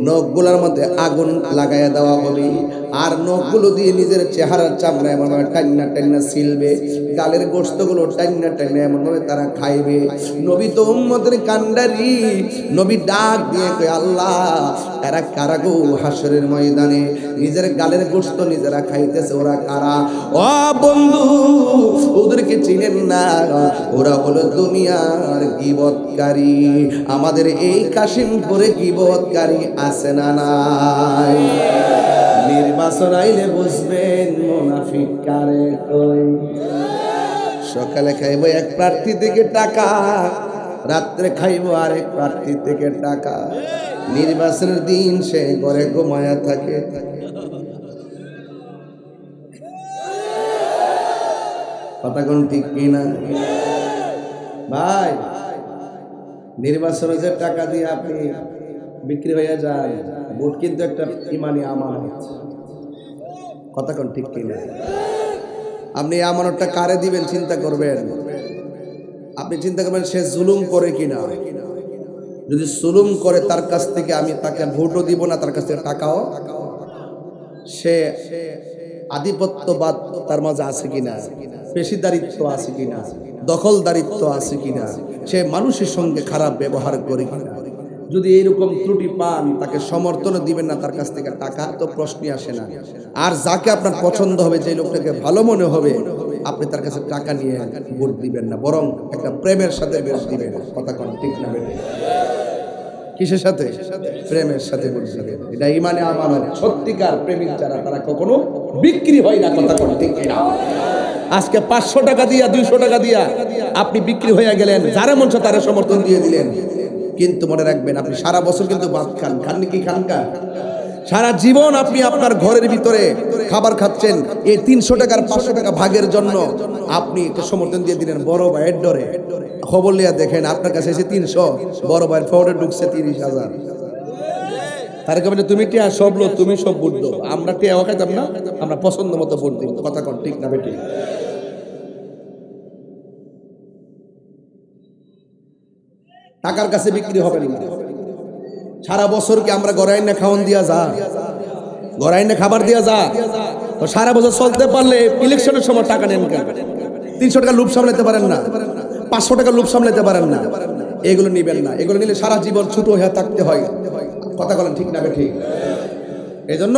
নখগুলার মধ্যে আগুন লাগাইয়া দেওয়া হবে। আর নখগুলো দিয়ে নিজের চেহারার চামড়া এমনভাবে টান্না টান্না ছিলবে, গালের গোশতগুলো টান্না টান্না এমনভাবে তারা খাইবে। নবী তো উম্মতের কান্ডারি, নবী ডাক দিয়ে কয় আল্লাহ এরা কারা গো হাসরের ময়দানে নিজের গালের গোশত নিজেরা খাইতেছে, ওরা কারা? ও বন্ধু ওদেরকে চিনেন না, ওরা হলো দুনিয়ার গীবতকারী। আমাদের এই কাশিমপুরে গীবতকারী আছে না নাই? নির্বাচন আইলে বুঝবেন মুনাফিক কারে কই। সকালে খাইব এক প্রার্থী থেকে টাকা, রাত্রে খাইব আরেক প্রার্থী থেকে টাকা। নির্বাচনের দিন সে ঘরে ঘুমায়া থাকে। কথা কোন ঠিক কিনা ভাই? নির্বাচনে যে টাকা দিয়ে আপনি বিক্রি হয়ে যায়, ভোট কিন্তু একটা ইমানি আমানত। কথা কোন ঠিক কিনা? আপনি আমানতটা কারে দিবেন চিন্তা করবেন। আপনি চিন্তা করবেন সে জুলুম করে কিনা। যদি জুলুম করে তার কাছ থেকে আমি তাকে ভোটও দিব না, তার কাছ থেকে টাকাও। সে আধিপত্যবাদ তার মাঝে আছে কিনা, পেশিদারিত্ব আছে কিনা, দখলদারিত্ব আছে কিনা, সে মানুষের সঙ্গে খারাপ ব্যবহার করে কিনা। যদি এইরকম ত্রুটি পান তাকে সমর্থন দিবেন না, তার কাছ থেকে টাকা তো প্রশ্নই আসে না। আর যাকে আপনার পছন্দ হবে, যে লোকটাকে ভালো মনে হবে, আপনি তার কাছে টাকা নিয়ে ভোট দিবেন না, বরং একটা প্রেমের সাথে ভোট দিবেন। কথা কোন ঠিক না বেটে? কিসের সাথে? প্রেমের সাথে ভোট দিবেন। এটা ইমানে আমানত। সত্যিকার প্রেমিক যারা তারা কখনো বিক্রি হয় না। কথা কোন ঠিক না? আজকে 500 টাকা দিয়া 200 টাকা দিয়া আপনি বিক্রি হয়ে গেলেন, যারা মন চায় তারা সমর্থন দিয়ে দিলেন। কিন্তু মনে রাখবেন আপনি সারা বছর কিন্তু ভাত খান, খাননি কি খান কা? সারা জীবন আপনি আপনার ঘরের ভিতরে খাবার খাচ্ছেন, এই 300 টাকার 500 টাকা ভাগের জন্য আপনি একটু সমর্থন দিয়ে দিলেন বড় ভাইয়ের ডরে। খবর লিয়া দেখেন আপনার কাছে এসে 300, বড় ভাইয়ের ফোর্ডে ঢুকছে 30,000। তার কারণে তুমি টিয়া সব লো, তুমি সব ভোট দাও, আমরা টিয়াও খাইতাম না, আমরা পছন্দ মতো ভোট দিব। কথা কোন ঠিক না বেটি? টাকার কাছে বিক্রি হবে না। সারা বছর কি আমরা গড়াই না খাওয়ান দিয়া যা, গড়াই না খাবার দিয়া যা, তো সারা বছর চলতে পারলে ইলেকশনের সময় টাকা নেন কেন? 300 টাকা লুপ সামলাতে পারেন না, 500 টাকা লুপ সামলাতে পারেন না, এগুলো নিবেন না। এগুলো নিলে সারা জীবন ছোট হয়ে থাকতে হয়। কথা বলেন ঠিক না ঠিক? এই জন্য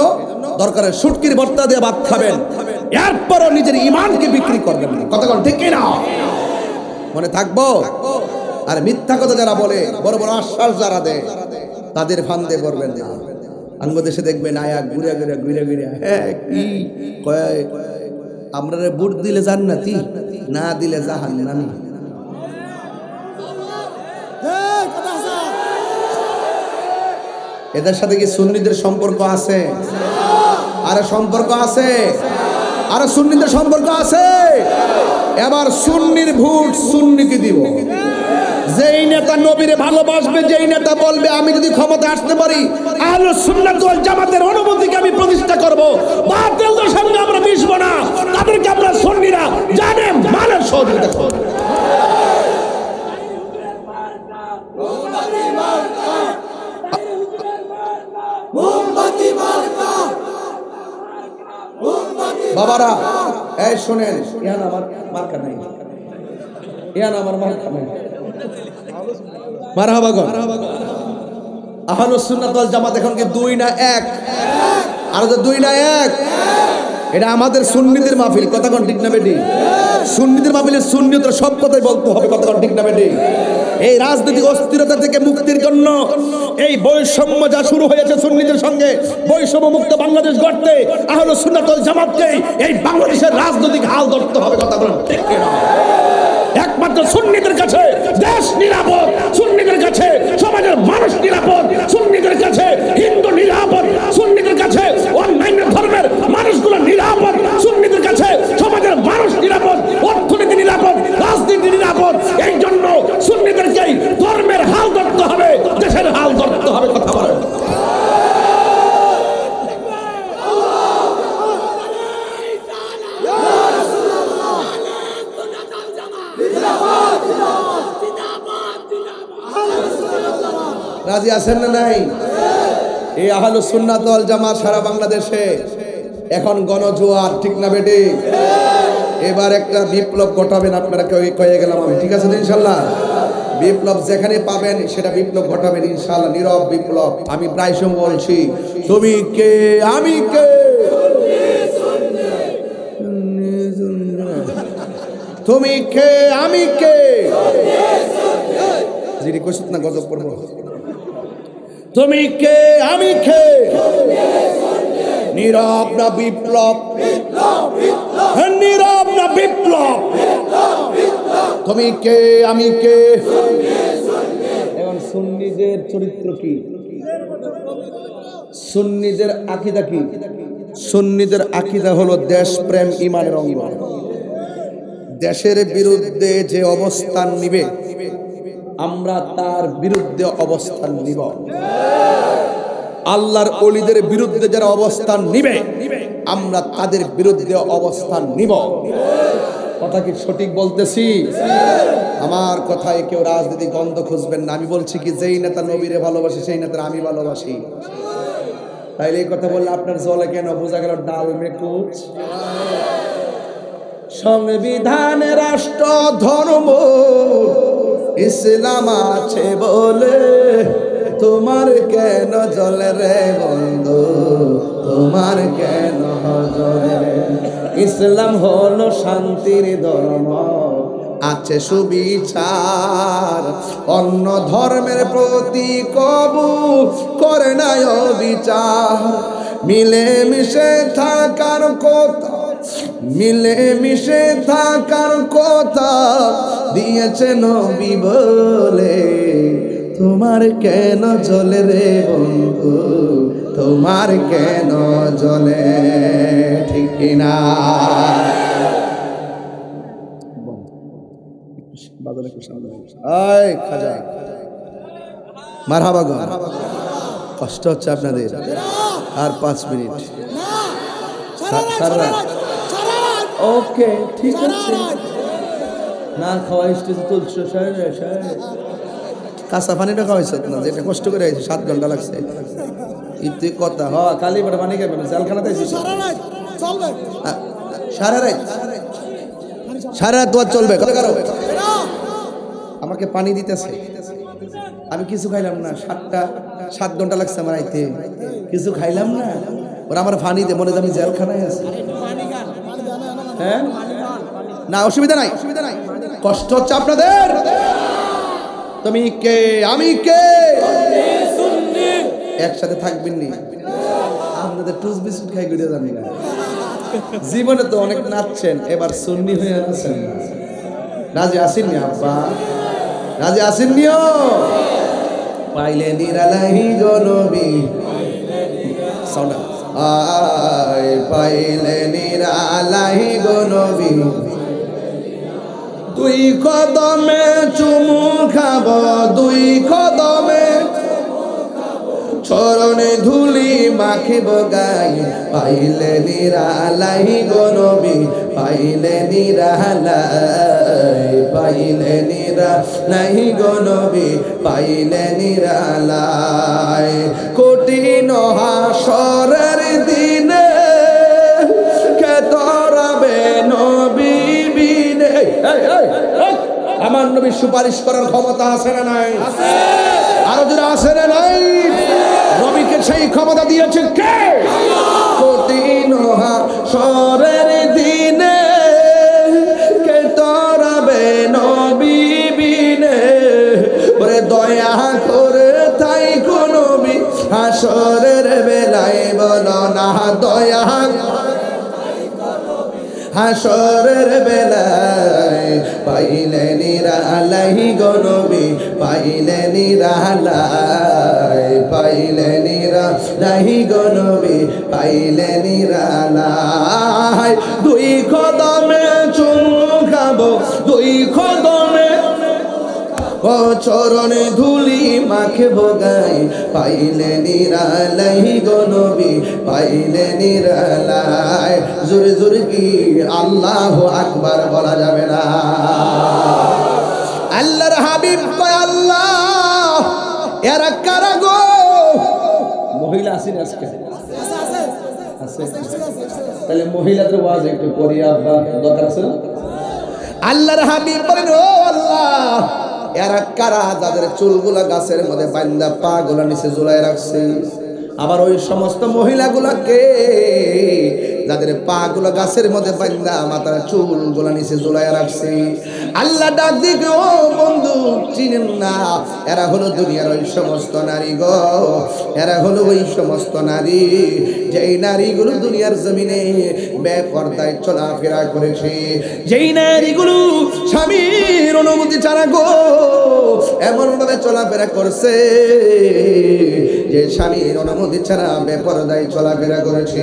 দরকারে সুটকির ভর্তা দিয়ে ভাত খাবেন, এরপরও নিজের ইমানকে বিক্রি করবেন না। কথা বলেন ঠিক কিনা? মনে থাকবো। আর মিথ্যা কথা যারা বলে, বড় বড় আশ্বাস যারা দেয়, তাদের ফান্দে পড়বেন না। বাংলাদেশে দেখবেন আয়া ঘুরে ঘুরে ঘুরে ঘুরে হ্যাঁ কি কয়, আমরা ভোট দিলে জান্নাতি, না দিলে জাহান্নামী। এদের সাথে কি সুন্নিদের সম্পর্ক আছে? আরে সম্পর্ক আছে, আরে সুন্নিদের সম্পর্ক আছে। এবার সুন্নির ভোট সুন্নিকে দিব। যেই নেতা নবীরে ভালোবাসবে, যেই নেতা বলবে আমি যদি ক্ষমতা আসতে পারি আহলুস সুন্নাত ওয়াল জামাতের অনুমতিকে আমি প্রতিষ্ঠা করব, বাতিলদের সঙ্গে আমরা মিশবো না, তাদেরকে আমরা সুন্নিরা জানে মানে সহযোগিতা করব। বাবারা এই শোনেন, ইয়ান আমার মার্কা নাই, ইয়ান আমার মার্কা নাই। মারহাবা গো। আহলুস সুন্নাত ওয়াল জামাত এখন কি 2 না 1? আর তো 2 না 1। এটা আমাদের সুন্নিদের মাহফিল। কথা কোন ঠিক না বেটি? সুন্নিদের মাহফিলে সুন্নিয়তের সব কথাই বলতে হবে। কথা কোন ঠিক না বেটি? এই রাজনৈতিক অস্থিরতা থেকে মুক্তির জন্য এই বৈষম্য যা শুরু হয়েছে সুন্নিদের সঙ্গে, বৈষম্য মুক্ত বাংলাদেশ গড়তে আহলুস সুন্নাত ওয়াল জামাতকে এই বাংলাদেশের রাজনৈতিক হাল ধরতে হবে। কথা বলেন ঠিক কিনা? একমাত্র সুন্নিদের কাছে দেশ নিরাপদ, সুন্নিদের কাছে সমাজের মানুষ নিরাপদ, সুন্নিদের কাছে হিন্দু নিরাপদ, সুন্নিদের কাছে অন্যান্য ধর্মের মানুষগুলো নিরাপদ, সুন্নিদের কাছে সমাজের মানুষ নিরাপদ, অর্থনীতি নিরাপদ, রাজনীতি নিরাপদ। এই জন্য সুন্নিদেরকেই ধর্মের হাল ধরতে হবে, দেশের হাল ধরতে হবে। কথা বলেন। রাজি আছেন না নাই? এই আহলুস সুন্নাত ওয়াল জামাত সারা বাংলাদেশে এখন গণজোয়ার, ঠিক না বেটে? এবার একটা বিপ্লব ঘটাবেন আপনারা, কয়ে গেলাম আমি, ঠিক আছে ইনশাল্লাহ? বিপ্লব যেখানে পাবেন সেটা বিপ্লব ঘটাবেন ইনশাল্লাহ, নীরব বিপ্লব। আমি প্রায় সময় বলছি, তুমি কে আমি কে, তুমি কে আমি কে, যিনি কইছত না গজব পড়ব, তুমি কে আমি কে, নীরব না বিপ্লব, নীরব না বিপ্লব, তুমি কে আমি কে। এখন সুন্নিদের চরিত্র কি, সুন্নিদের আকীদা কি? সুন্নিদের আকীদা হলো দেশপ্রেম ঈমানের অঙ্গ। দেশের বিরুদ্ধে যে অবস্থান নিবে আমরা তার বিরুদ্ধে অবস্থান নিব। আল্লাহর ওলিদের বিরুদ্ধে যারা অবস্থান নিবে আমরা তাদের বিরুদ্ধে অবস্থান নিব। কথা কি সঠিক বলতেছি? আমার কথায় কেউ রাজনীতি গন্ধ খুঁজবেন না। আমি বলছি কি, যেই নেতা নবীরে ভালোবাসে সেই নেতা আমি ভালোবাসি। তাইলে এই কথা বললে আপনার জলে কেন? বোঝা গেল ডাল মেকুচ। সংবিধানে রাষ্ট্র ধর্ম ইসলাম আছে বলে তোমার কেন জলে রে বন্ধু, তোমার কেন জলে? ইসলাম হলো শান্তির ধর্ম, আছে সুবিচার, অন্য ধর্মের প্রতি কবু করে নাই অবিচার। মিলে মিশে থাকার কথা, মিলে মিশে থাকার কথা দিয়েছে নবী বলে তোমার কেন জ্বলে রে বন্ধু, তোমার কেন জ্বলে? ঠিক কিনা? খাজা মারহাবা গো, কষ্ট হচ্ছে আপনাদের। আর 5 মিনিট, ওকে ঠিক আছে। না খাওয়া স্টেজে তুলছো, কাঁচা পানিটা খাওয়াইছ না, যেটা কষ্ট করে আইছে 7 ঘন্টা লাগছে। ইতি কথা হ, কালি বড় পানি খাবেন, জেলখানাতে আইছি সারা রাত, সারা রাত দোয়া চলবে। আমাকে পানি দিতেছে, আমি কিছু খাইলাম না। 7 ঘন্টা লাগছে আমার আইতে, কিছু খাইলাম না। ওরা আমার পানি দিয়ে মনে আমি জেলখানায় আছি। হ্যাঁ না, অসুবিধা নাই, কষ্ট হচ্ছে আপনাদের। তুমি কে আমি কে, একসাথে থাকবেন নি? আপনাদের টুস বিস্কুট খাই ঘুরে জানি না। জীবনে তো অনেক নাচছেন, এবার সুন্নি হয়ে আছেন। রাজি আসেননি আব্বা, রাজি আসেননিও? পাইলে নিরালাহি গো নবী, আয় পাইলে নিরালাহি গো নবী, দুই কদমে চুমু খাব, দুই কদমে চরণে ধুলি মাখিব গায়ে, পাইলে নিরালাহি গো নবী, পাইলে নিরালাই, পাইলে নিরালাই গো নবী, পাইলে নিরালাই। কঠিন হাসরের দিনে কে তরাবে নবী বিনে? আমার নবী সুপারিশ করার ক্ষমতা আছে না নাই? আরো যারা আছে না নাই? নবীকে সেই ক্ষমতা দিয়েছে কে? কঠিন হাসরের দিনে কে তরাবে নবী বিনে? ওরে দয়া করে তাই কোন নবী হাসরের বেলায় বলো না, দয়া হাসরের বেলায় পাইলে নিরালাই গো নবী, পাইলে নিরালাই, পাইলে নিরালাই গো নবী, পাইলে নিরালাই। দুই কদমে চুমু খাবো, দুই কদমে ও চরণে ধুলি মাখিব গায়ে, পাইলে নিরালাই গো নবী, পাইলে নিরালাই। জোরে জোরে কি আল্লাহু আকবার বলা যাবে না? আল্লাহর হাবিব কয় আল্লাহ এরা কারা গো? মহিলা আছেন আজকে? আছে? তাহলে মহিলাদের ওয়াজ একটু করি আব্বা, দরকার আছে না? আল্লাহর হাবিব বলেন, ও আল্লাহ, এরা কারা যাদের চুলগুলা গাছের মধ্যে বান্দা পা গুলা নিচে ঝুলাই রাখছে? আবার ওই সমস্ত মহিলাগুলাকে যাদের পা গুলো গাছের মধ্যে বান্দা মাথার চুলগুলা নিচে ঝুলাই রাখছে। আল্লাহ ডাক দিকে, ও বন্ধু চিনেন না, এরা হলো দুনিয়ার ওই সমস্ত নারী গো, এরা হলো ওই সমস্ত নারী যেই নারীগুলো দুনিয়ার জমিনে বেপরদায় চলাফেরা করেছে, যেই নারীগুলো স্বামীর অনুমতি ছাড়া গো এমন ভাবে চলাফেরা করছে যে স্বামীর অনুমতি ছাড়া বেপরদায় চলাফেরা করেছে।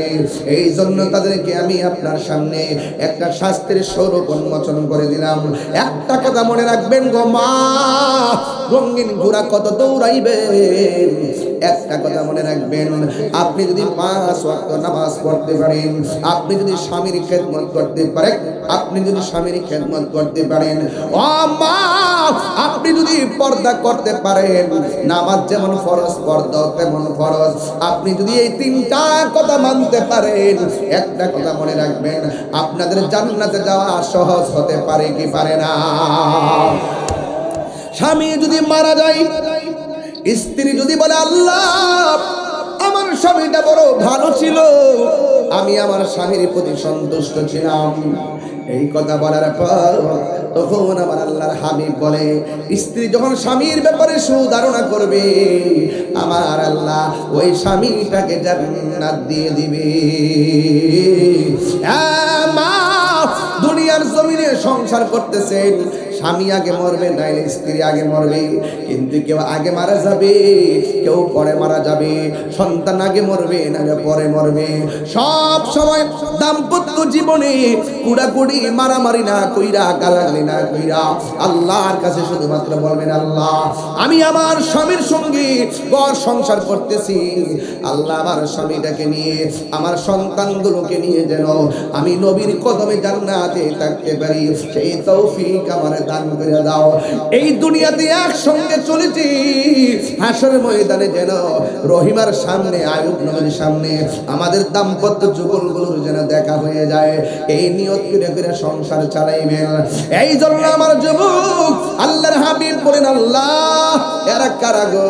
এই জন্য তাদেরকে আমি আপনার সামনে একটা শাস্তির স্বরূপ উন্মোচন করে দিলাম। একটা কথা মনে রাখবেন গো মা, রঙিন ঘোড়া কত দৌড়াইবেন, একটা কথা মনে রাখবেন, আপনি যদি 5 ওয়াক্ত নামাজ পড়তে পারেন, আপনি যদি স্বামীর খেদমত করতে পারেন, আপনি যদি স্বামীর খেদমত করতে পারেন, ও মা আপনি যদি পর্দা করতে পারেন, নামাজ যেমন ফরজ পর্দা তেমন ফরজ, আপনি যদি এই 3টা কথা মানতে পারেন, একটা কথা মনে রাখবেন, আপনাদের জান্নাতে যাওয়া সহজ হতে পারে কি পারে না? স্বামী যদি মারা যায়, স্ত্রী যদি বলে আল্লাহ আমার স্বামীটা বড় ভালো ছিল, আমি আমার স্বামীর প্রতি সন্তুষ্ট ছিলাম, এই কথা বলার পর তখন আমার আল্লাহর হাবিব বলে, স্ত্রী যখন স্বামীর ব্যাপারে সুধারণা করবে, আমার আল্লাহ ওই স্বামীটাকে জান্নাত দিয়ে দিবে। মা দুনিয়ার জমিনে সংসার করতেছেন, স্বামী আগে মরবে নাইলে স্ত্রী আগে মরবে, কিন্তু কেউ আগে মারা যাবে, কেউ পরে মারা যাবে, সন্তান আগে মরবে নাইলে পরে মরবে। সব সময় দাম্পত্য জীবনে কুড়াকুড়ি মারামারি না কইরা, গালাগালি না কইরা আল্লাহর কাছে শুধুমাত্র বলবেন, আল্লাহ আমি আমার স্বামীর সঙ্গে ঘর সংসার করতেছি, আল্লাহ আমার স্বামীটাকে নিয়ে আমার সন্তানগুলোকে নিয়ে যেন আমি নবীর কদমে জান্নাতে থাকতে পারি, সেই তৌফিক আমার দান করে দাও। এই দুনিয়াতে একসঙ্গে চলেছি, হাসরের ময়দানে যেন রহিমার সামনে, আয়ুব নবীর সামনে আমাদের দাম্পত্য যুগলগুলোর যেন দেখা হয়ে যায়, এই নিয়ত করে করে সংসার চালাইবেন। এই জন্য আমার যুবক আল্লাহর হাবিব বলেন, আল্লাহ এরা কারা গো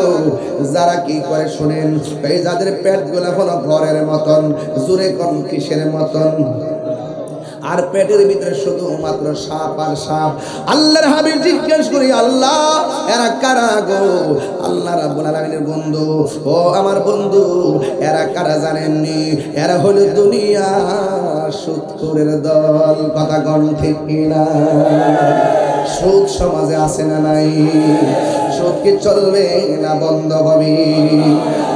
যারা কি করে শুনেন, এই যাদের পেট গুলা হলো ঘরের মতন, জোরে কোন কিসের মতন, আর পেটের ভিতরে শুধুমাত্র সাপ আর সাপ। আল্লাহর হাবিব জিজ্ঞেস করি, আল্লাহ এরা কারা গো? আল্লাহ রাব্বুল আলামিনের বন্ধু, ও আমার বন্ধু, এরা কারা জানেননি? এরা হলো দুনিয়া সুদখোরের দল। কথা কোন ঠিক কিনা? সুদ সমাজে আছে না নাই? সুদ কি চলবে না বন্ধ হবে?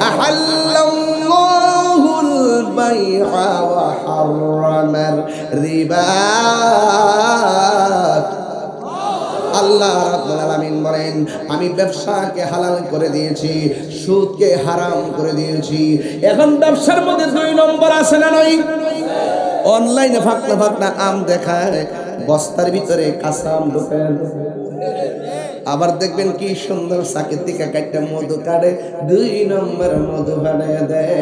আহাল্লাল্লাহুল বাইআ ওয়া হারামার রিবা। আল্লাহ রাব্বুল আলামিন বলেন, আমি ব্যবসাকে হালাল করে দিয়েছি, সুদকে হারাম করে দিয়েছি। এখন ব্যবসার মধ্যে 2 নম্বর আছে না নাই? অনলাইনে ফাঁকনা ফাঁকনা আম দেখায়, বস্তার ভিতরে কাঁচা আম ঢোকায়, আবার দেখবেন কি সুন্দর চাকের থেকে কাটটা মধু কাটে, 2 নম্বর মধু বানায় দেয়।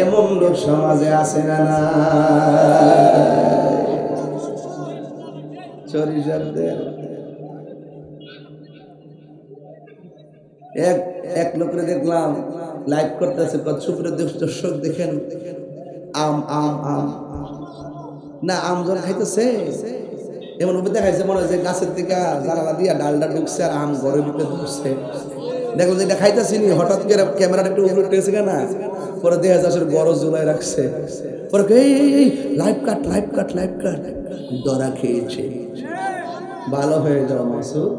এমন লোক সমাজে আছে না না? এক লোকের দেখলাম লাইভ করতেছে, দর্শক দেখেন আম আম আম না, আম যখন খাইতেছে এমন ভাবে দেখাইছে মনে হয় যে গাছের থেকে জানালা দিয়া ডালটা ঢুকছে আর আম ঘরের ভিতরে ঢুকছে। দেখলো যে এটা খাইতেছি নি, হঠাৎ করে ক্যামেরাটা একটু উপরে উঠেছে কেনা, পরে দেখা যাচ্ছে বড় জুলাই রাখছে, পরে এই লাইভ কাট লাইভ কাট লাইভ কাট, দরা খেয়েছে। ভালো হয়ে যাও মাসুদ,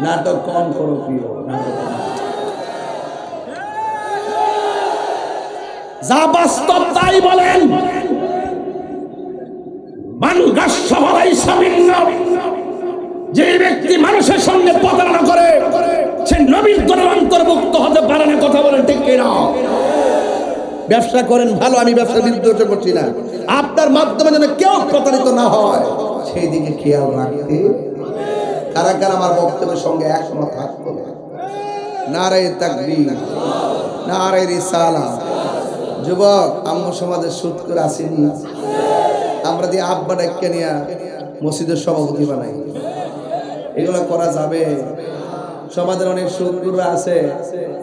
নাটক কম করো প্রিয়, যা বাস্তব তাই বলেন। যে ব্যক্তি মানুষের সঙ্গে প্রতারণা করে সে নবীর দলের অন্তর্ভুক্ত হতে পারে না। কথা বলেন ঠিক কিনা? ব্যবসা করেন ভালো, আমি ব্যবসা বিরুদ্ধে করছি না, আপনার মাধ্যমে যেন কেউ প্রতারিত না হয় সেই দিকে খেয়াল রাখতে। কারা কারা আমার বক্তব্যের সঙ্গে একমত থাকবে? নারে তাকবীর, নারে রিসালাত, যুবক আম্মু সমাজের সুদ করে আসেনি, আমরা দিয়ে আব্বা ডাক্কে নিয়ে মসজিদের সভাপতি বানাই, এগুলো করা যাবে? সমাজের অনেক সুদগুররা আছে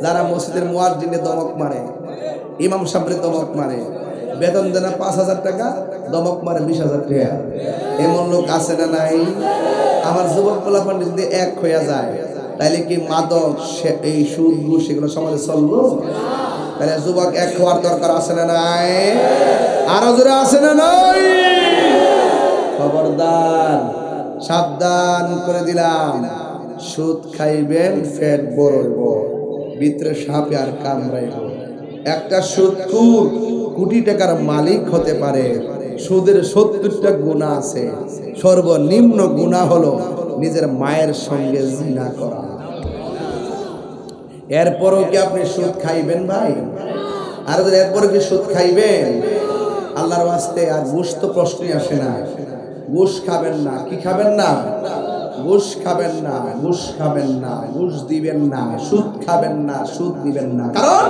যারা মসজিদের মুয়াজ্জিনে দমক মারে, ইমাম সাহেবের দমক মারে, বেতন দেনা 5,000 টাকা, দমক মারে 20,000 টাকা। এমন লোক আছে না নাই? আমার যুবক পোলাপান যদি এক হইয়া যায় তাইলে কি মাদক এই সুদ ঘুষ সেগুলো সমাজে চলবো? তাহলে যুবক এক হওয়ার দরকার আছে না নাই? আরো জোরে আছে না নাই? খবরদার, সাবধান করে দিলাম, সুদ খাইবেন পেট বড়ইব, ভিতরে সাপে আর কামড়াইব। একটা সুদখোর কোটি টাকার মালিক হতে পারে, সুদের 70টা গুনাহ আছে, সর্বনিম্ন গুনাহ হলো নিজের মায়ের সঙ্গে জিনা করা। এরপরও কি আপনি সুদ খাইবেন ভাই? আর এরপরও কি সুদ খাইবেন? আল্লাহর ওয়াস্তে আর ঘুষ তো প্রশ্নই আসে না। ঘুষ খাবেন না। কি খাবেন না? ঘুষ খাবেন না, ঘুষ খাবেন না, ঘুষ দিবেন না, সুদ খাবেন না, সুদ দিবেন না, কারণ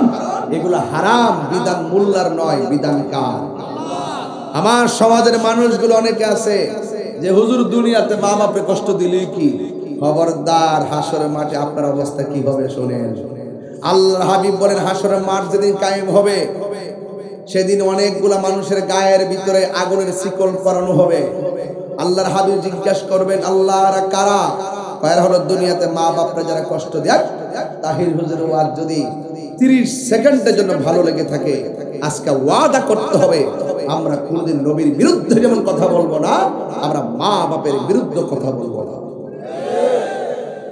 এগুলো হারাম। বিধান মোল্লার নয়, বিধান কার? আমার সমাজের মানুষগুলো অনেকে আছে যে হুজুর দুনিয়াতে মা বাপে কষ্ট দিলে কি, খবরদার হাসরের মাঠে আপনার অবস্থা কি হবে শুনেন। আল্লাহর হাবিব বলেন হাসরের মাঠ যেদিন কায়েম হবে সেদিন অনেকগুলা মানুষের গায়ের ভিতরে আগুনের শিকল পরানো হবে। আল্লাহর হাবিব জিজ্ঞাসা করবেন আল্লাহরা কারা? কয়ের হলো দুনিয়াতে মা বাপরা যারা কষ্ট দেয়। তাহির হুজুরের ওয়াজ যদি 30 সেকেন্ডের জন্য ভালো লেগে থাকে, আজকে ওয়াদা করতে হবে আমরা কোনদিন নবীর বিরুদ্ধে যেমন কথা বলবো না, আমরা মা বাপের বিরুদ্ধে কথা বলবো না।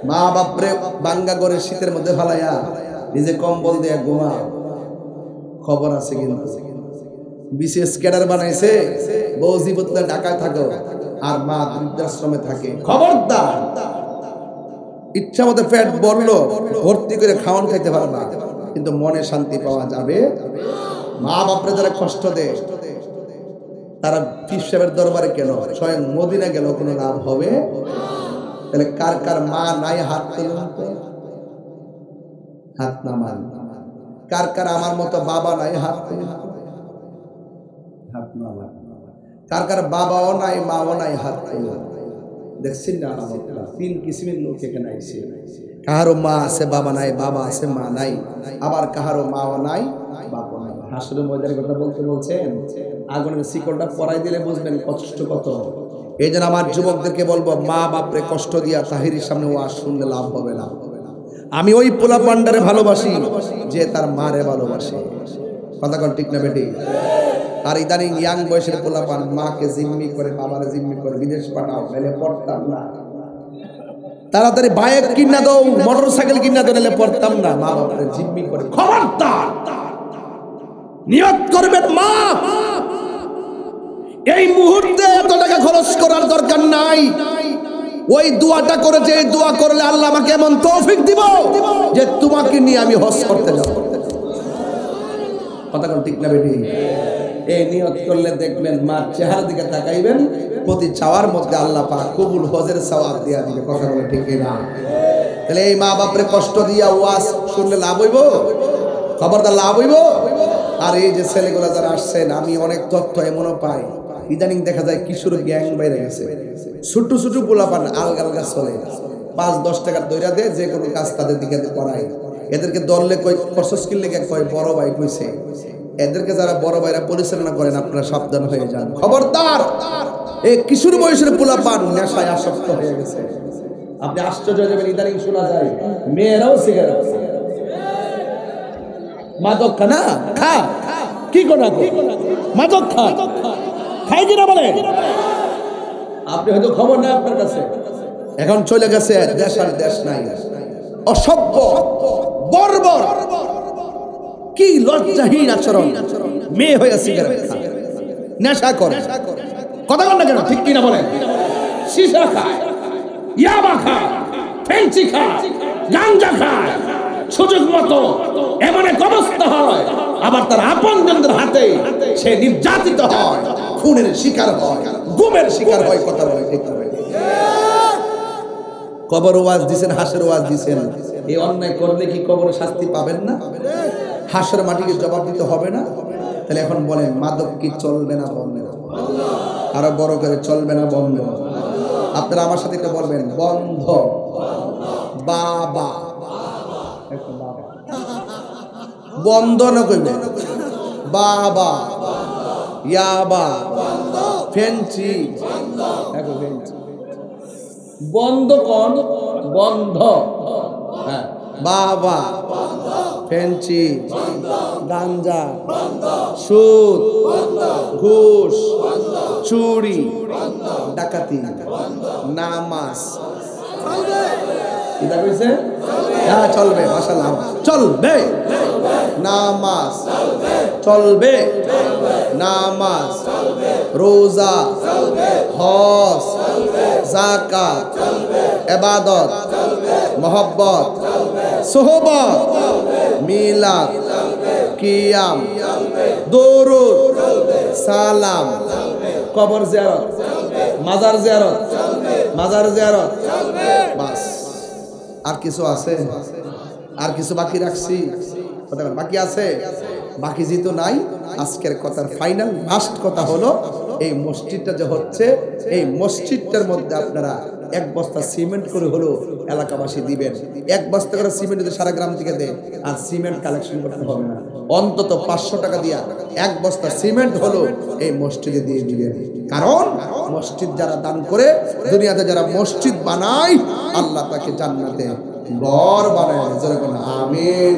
মা বাপরে বাঙ্গা করে শীতের মধ্যে ফালাইয়া নিজে কম্বল দিয়ে ঘুমা, খবর আছে কিন্তু বিশেষ ক্যাডার বানাইছে, বউ জীবতলে ঢাকায় থাকো আর মা বৃদ্ধাশ্রমে থাকে। খবরদার, ইচ্ছা মতো পেট বললো ভর্তি করে খাওয়ান খাইতে পারে না, কিন্তু মনে শান্তি পাওয়া যাবে। মা বাপরে যারা কষ্ট দেয় তারা পীর সাহেবের দরবারে কেন, স্বয়ং মদিনা গেল কোনো লাভ হবে? তাহলে কার কার মা নাই হাত তুলুন তো, হাত নামান। কার কার আমার মতো বাবা নাই হাত তুলুন, হাত নামান। কার কার বাবাও নাই মাও নাই হাত তুলুন। দেখছেন না আমরা 3 কিসিমের লোক এখানে আইছে। কাহারও মা আছে বাবা নাই, বাবা আছে মা নাই, আবার কাহারও মাও নাই বাবা নাই। হাসরের ময়দানের কথা বলছেন, আগুনের শিকলটা পরাই দিলে বুঝবেন কষ্ট কত। এই জন্য আমার যুবকদেরকে বলবো, মা বাপরে কষ্ট দিয়া তাহিরির সামনে ওয়াজ শুনলে লাভ হবে না। আমি ওই পোলা পান্ডারে ভালোবাসি যে তার মারে ভালোবাসে। কথা কোন ঠিক না বেটি? আর ইদানিং ইয়াং বয়সের পোলা পান মাকে জিম্মি করে, বাবারে জিম্মি করে বিদেশ পাঠাও, নাহলে পড়তাম না। তাড়াতাড়ি বাইক কিনা দাও, মোটরসাইকেল কিনা দাও, নাহলে পড়তাম না। মা বাপরে জিম্মি করে। খবরদার, নিয়ত করবেন মা এই মুহূর্তে এত টাকা খরচ করার দরকার নাই। ওই দোয়াটা করে, যে দোয়া করলে আল্লাহ আমাকে এমন তৌফিক দিব যে তোমাকে নিয়ে আমি হজ করতে যাব। কথা কোন ঠিক না বেটি? এই নিয়ত করলে দেখবেন মার চেহারা দিকে তাকাইবেন, প্রতি চাওয়ার মধ্যে আল্লাহ পাক কবুল হজের সওয়াব দিয়া দিবে। কথা বলে ঠিক না? তাহলে এই মা বাপরে কষ্ট দিয়া ওয়াজ শুনলে লাভ হইব? খবরদার লাভ হইব। আর এই যে ছেলেগুলা যারা আসছেন, আমি অনেক তথ্য এমনও পাই, ইদানিং দেখা যায় কিশোর গ্যাং বাইরে গেছে, ছোট ছোট পোলাপান আলগা আলগা চলে, 5-10 টাকার দইরা দেয়, যে কোনো কাজ তাদের দিকে করায়। এদেরকে দললে কই প্রশস্কিল লেগে কয় বড় ভাই কইছে। এদেরকে যারা বড় ভাইরা পরিচালনা করেন আপনারা সাবধান হয়ে যান। খবরদার, এই কিশোর বয়সের পোলাপান নেশায় আসক্ত হয়ে গেছে। আপনি আশ্চর্য হয়ে যাবেন, ইদানিং শোনা যায় মেয়েরাও সিগারেট, মাদক খানা খা, কি কোনা মাদক খা, খাই কিনা বলে? আপনি হয়তো খবর নেই আপনার কাছে। এখন চলে গেছে দেশ আর দেশ নাই, অসভ্য বর্বর, কি লজ্জাহীন আচরণ। মেয়ে হয়ে সিগারেট খায়, নেশা করে। কথা বল না কেন? ঠিক কিনা বলেন? সীসা খায়, ইয়াবা খায়, ফেন্সি খায়, গাঞ্জা খায়, সুযোগ মতো এমন এক অবস্থা হয়, আবার তার আপনজনদের হাতে সে নির্যাতিত হয়, খুনের শিকার হয়, গুমের শিকার হয়। কথা বলে ঠিক হবে? কবর ওয়াজ দিছেন, হাসের ওয়াজ দিছেন, এই অন্যায় করলে কি কবরে শাস্তি পাবেন না? হাসর মাটিকে জবাব দিতে হবে না? তাহলে এখন বলেন, মাদক কি চলবে না বন্ধ? আরো বড় করে, চলবে না বন্ধ? আপনারা আমার সাথে এটা বলবেন, বন্ধ। বাবা বন্ধ না কইবে, বাবা ইয়াবা ফেন্সি বন্ধ কোন? বন্ধ। হ্যাঁ, বাবা ফেন্সি, গাঞ্জা, সুদ, ঘুষ, চুরি, ডাকাতি, নামাজ। এটা কইছে? হ্যাঁ চলবে, মাশাআল্লাহ চলবে। নামাজ চলবে, নামাজ, রোজা, হজ, যাকাত, ইবাদত, মোহব্বত, সোহবত, মিলাদ, কিয়াম, দরুদ, সালাম, কবর জিয়ারত, মাজার জিয়ারত, মাজার জিয়ারত। বাস, আর কিছু আছে? আর কিছু বাকি রাখছি? বাকি আছে? বাকি যেহেতু নাই, আজকের কথার ফাইনাল লাস্ট কথা হলো, এই মসজিদটা যে হচ্ছে, এই মসজিদটার মধ্যে আপনারা 1 বস্তা সিমেন্ট করে হলো এলাকাবাসী দিবেন। 1 বস্তা করে সিমেন্ট যদি সারা গ্রাম থেকে দেয়, আর সিমেন্ট কালেকশন করতে হবে না, অন্তত 500 টাকা দিয়া 1 বস্তা সিমেন্ট হলো এই মসজিদে দিয়ে দিবেন। কারণ মসজিদ যারা দান করে, দুনিয়াতে যারা মসজিদ বানায়, আল্লাহ তাকে জান্নাতে ঘর বানায়। আমিন।